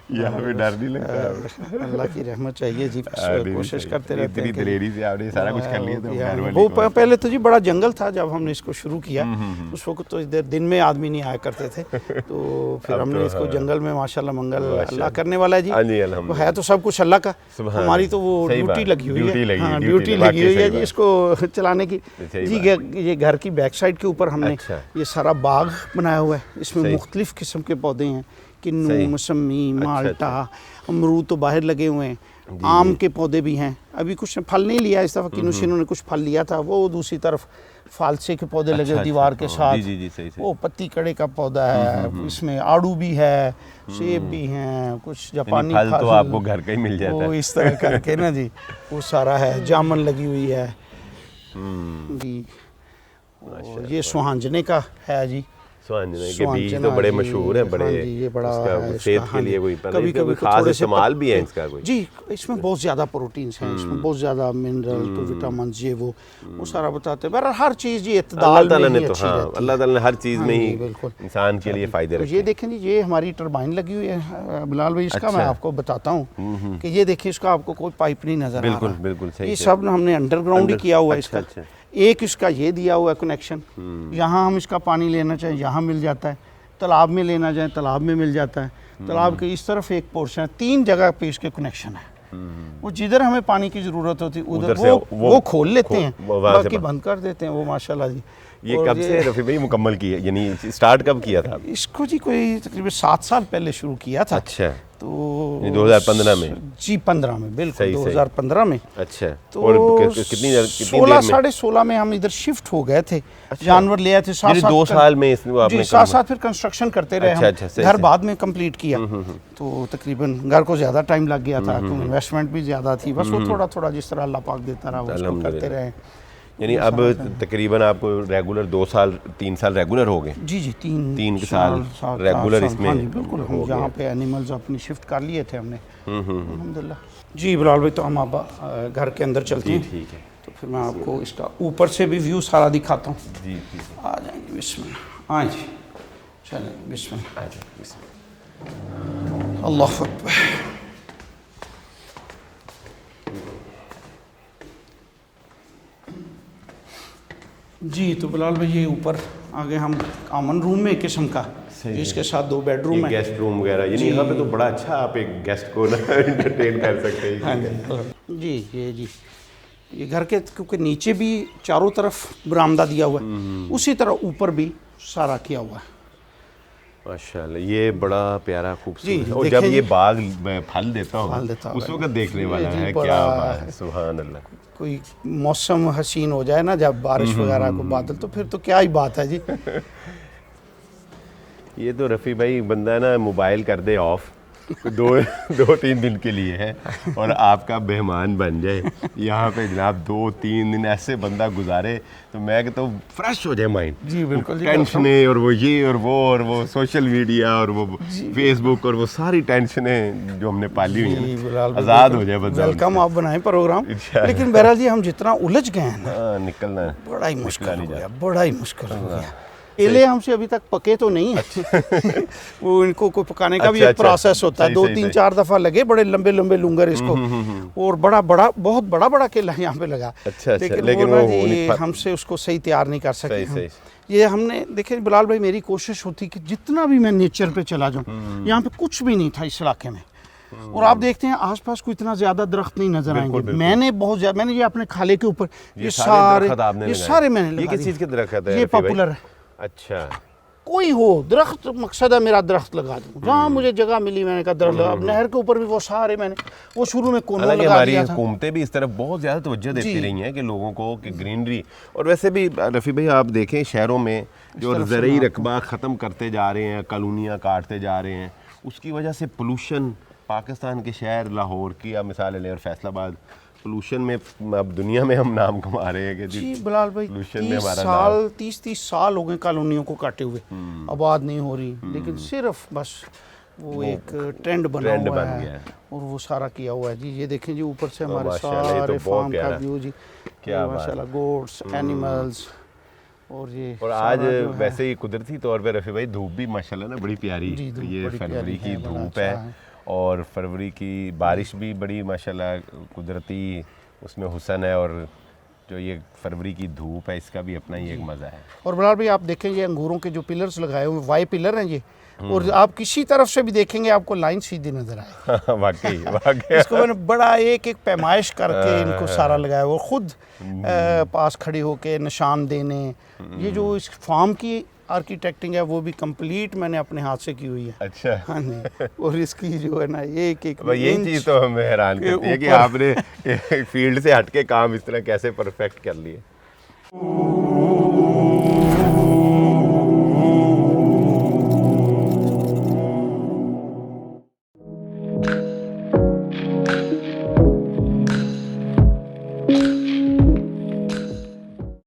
यहाँ पे डर नहीं लगता। अल्लाह की रहमत चाहिए जी, कोशिश करते रहते इतनी हैं कि दलेरी से आपने सारा कुछ कर लिया, तो घर वाली वो को- पहले तो जी बड़ा जंगल था जब हमने इसको शुरू किया। उस वक्त तो इधर दिन में आदमी नहीं आया करते थे। तो फिर अब हमने तो इसको हाँ। जंगल में माशाल्लाह मंगल माशाल्लाह। अल्लाह करने वाला है जी। हाँ जी, वो अल्हम्दुलिल्लाह। है तो सब कुछ अल्लाह का, सुभान हमारी तो वो अल्लाह। सही ड्यूटी बात, लगी हुई ड्यूटी है। लगी हाँ, है, ड्यूटी ड्यूटी, लगी हुई वाकई है सही जी बात। इसको चलाने की। सही जी ये घर की बैक साइड के ऊपर हमने अच्छा। ये सारा बाग बनाया हुआ है। इसमें सही। मुख्तलिफ किस्म के पौधे हैं, किन्नू, सही। मौसमी, अच्छा, माल्टा, अमरूद तो बाहर लगे हुए हैं। आम के पौधे भी हैं, अभी कुछ ने फल नहीं लिया इस दफ़ा, किन्नू ने कुछ फल लिया था, वो दूसरी तरफ फालसे के पौधे लगे अच्छा, दीवार के हाँ, साथ। जी जी जी, सही सही। वो पत्ती कड़े का पौधा है, इसमें आड़ू भी है, सेब भी हैं, कुछ जापानी फल तो आपको घर का ही मिल जाता वो है। इस तरह करके ना जी, वो सारा है, जामुन लगी हुई है जी। और ये सुहांजने का है जी, सुहांजने के बीज तो बड़े मशहूर हैं, बड़े हाँ जी, ये बड़ा उसका है सेहत इसका, के लिए कोई कभी कभी खास इस्तेमाल भी है इसका कोई? जी, इसमें बहुत ज़्यादा प्रोटीन्स हैं, इसमें बहुत ज़्यादा मिनरल तो विटामिन ये वो सारा बताते हैं। बहरहाल हर चीज़ ये इत्तदाल अल्लाह ताला में ने ही तो अच्छी हाँ, रहती है। अल्लाह ताला ने हर चीज़ में हाँ ही जी, बिल्कुल। इंसान के लिए फ़ायदे तो रखे ये हैं। देखें जी, ये हमारी टरबाइन लगी हुई है बिलाल भाई, इसका मैं अच्छा। आपको बताता हूँ कि ये देखिए, इसका आपको कोई पाइप नहीं नज़र आ रहा। बिल्कुल बिल्कुल सही ये से। सब हमने अंडरग्राउंड ही किया हुआ है अच्छा, इसका। अच्छा। एक इसका ये दिया हुआ है कनेक्शन, यहाँ हम इसका पानी लेना चाहें यहाँ मिल जाता है, तालाब में लेना चाहें तालाब में मिल जाता है, तालाब के इस तरफ एक पोर्शन है, 3 जगह पे इसके कनेक्शन है। वो जिधर हमें पानी की ज़रूरत होती है उधर से वो खोल लेते हैं, वहाँ से बाकी बंद कर देते हैं वो, माशाल्लाह जी। ये और कब से रफ़ी भाई मुकम्मल की है, यानी स्टार्ट कब किया था? इसको जी कोई तकरीबन 7 साल पहले शुरू किया था। अच्छा, तो 2015 में? जी 15 में, बिल्कुल सही, 2015 में। अच्छा। तो और कितनी देर 16 में? साढ़े 16 में हम इधर शिफ्ट हो गए थे, जानवर ले आए थे साथ यानी साथ 2 साल में इसमें आपने जी, साथ साथ फिर कंस्ट्रक्शन करते रहे अच्छा, अच्छा, सही, हम, घर सही। बाद में कंप्लीट किया। तो तकरीबन घर को ज़्यादा टाइम लग गया था, क्योंकि इन्वेस्टमेंट भी ज़्यादा थी, बस वो थोड़ा थोड़ा जिस तरह अल्लाह पाक देता रहा वो उसको करते रहे। यानी अब तकरीबन आपको रेगुलर 2 साल 3 साल रेगुलर हो गए? जी जी, 3 साल रेगुलर इसमें हाँ जी, बिल्कुल। हम यहाँ पे एनिमल्स अपनी शिफ्ट कर लिए थे हमने, अल्हम्दुलिल्लाह जी। बिलाल भाई, तो हम अब घर के अंदर चलते हैं, ठीक है। तो फिर मैं आपको इसका ऊपर से भी व्यू सारा दिखाता हूँ। जी ठीक है, आ जाएंगे, बिस्मिल्लाह। हाँ जी, चलें, बिस्मिल्लाह। आ जाओ, बिस्मिल्लाह। अल्लाह अकबर। जी, तो बिलाल भाई ये ऊपर आगे हम कॉमन रूम में एक किस्म का, इसके साथ 2 बेडरूम है, गेस्ट रूम वगैरह, यानी यहाँ पे तो बड़ा अच्छा आप एक गेस्ट को ना एंटरटेन कर सकते हैं। हाँ जी जी, ये घर के क्योंकि नीचे भी चारों तरफ बरामदा दिया हुआ है, उसी तरह ऊपर भी सारा किया हुआ है माशाल्लाह। ये बड़ा प्यारा खूबसूरत जी, है। और जब देखें ये जी, बाग फल देता फल देता हो उस होगा। वक्त देखने वाला जी, है, बड़ा क्या बात है, सुभान अल्लाह। कोई मौसम हसीन हो जाए ना, जब बारिश वगैरह को बादल, तो फिर तो क्या ही बात है जी। ये तो रफ़ी भाई बंदा ना मोबाइल कर दे ऑफ, 2-3 दिन के लिए है, और आपका मेहमान बन जाए यहाँ पे जनाब, 2-3 दिन ऐसे बंदा गुजारे तो मैं कहता हूँ फ्रेश हो जाए माइंड। जी बिल्कुल जी, टेंशनें और वो ये और वो सोशल मीडिया और वो फेसबुक और वो सारी टेंशनें जो हमने पाली हुई हैं आज़ाद हो जाए बंदा। वेलकम, आप बनाएं प्रोग्राम। इंशाअल्लाह। लेकिन बहरहाल जी, हम जितना उलझ गए हैं ना, हाँ, निकलना है, बड़ा ही मुश्किल नहीं हो गया, जाता। बड़ा ही मुश्किल हो गया। केले हमसे अभी तक पके तो नहीं है। वो इनको कोई पकाने का भी अच्छा, एक प्रोसेस होता है, सही, 2-3-4 दफ़ा लगे, बड़े लंबे लंबे लूंगर इसको, और बहुत बड़ा केला यहाँ पे लगा। अच्छा, लेकिन वो ना जी, हमसे उसको सही तैयार नहीं कर सके हम। सही। ये हमने देखिए बिलाल भाई, मेरी कोशिश होती कि जितना भी मैं नेचर पे चला जाऊँ, यहाँ पे कुछ भी नहीं था इस इलाके में, और आप देखते हैं आसपास कोई इतना ज्यादा दरख्त नहीं नजर आएंगे। मैंने बहुत ज्यादा, मैंने ये अपने खाले के ऊपर ये सारे मैंने लगा। ये किस चीज़ के दरख्त है? ये पॉपुलर है। अच्छा, कोई हो दरख्त, मकसद है मेरा दरख्त लगा दूं, जहाँ मुझे जगह मिली मैंने कहा दरख्त लगा। अब नहर के ऊपर भी वो सारे मैंने वो शुरू में कोनों लगा हमारी दिया था। हुकूमतें भी इस तरफ बहुत ज़्यादा तवज्जो देती रही हैं कि लोगों को कि ग्रीनरी, और वैसे भी रफ़ी भाई आप देखें शहरों में जो ज़रई रकबा ख़त्म करते जा रहे हैं, कॉलोनियाँ काटते जा रहे हैं, उसकी वजह से पोलूशन, पाकिस्तान के शहर लाहौर की आप मिसाल लें और फैसलाबाद, पोलूशन में अब दुनिया में हम नाम कमा रहे हैं कि जी बिलाल भाई, 30 साल हो गए कॉलोनियों को काटे हुए, आबाद नहीं हो रही, लेकिन सिर्फ बस वो एक ट्रेंड बना हुआ है, और वो सारा किया हुआ है जी। ये देखें जी, ऊपर से हमारे सारे फार्म का व्यू जी, क्या माशाल्लाह, गोट्स, एनिमल्स, और आज वैसे ही कुदरती तौर पे रफ़ी भाई धूप भी माशाल्लाह ना बड़ी प्यारी, ये फरवरी की धूप है, और फरवरी की बारिश भी बड़ी माशाल्लाह कुदरती उसमें हुस्न है, और जो ये फरवरी की धूप है इसका भी अपना ही एक मज़ा है। और बिलाल भाई आप देखें, ये अंगूरों के जो पिलर्स लगाए हुए वाई पिलर हैं ये, और आप किसी तरफ से भी देखेंगे आपको लाइन सीधी नजर आए। वाकई इसको मैंने बड़ा एक पैमाइश करके इनको सारा लगाया, वो खुद पास खड़े होके निशान देने, ये जो इस फार्म की आर्किटेक्टिंग है वो भी कंप्लीट मैंने अपने हाथ से की हुई है। अच्छा। हाँ जी, और इसकी जो है ना एक एक भाई यही चीज़ तो हमें हैरान करती है कि आपने फील्ड से हटके काम इस तरह कैसे परफेक्ट कर लिए।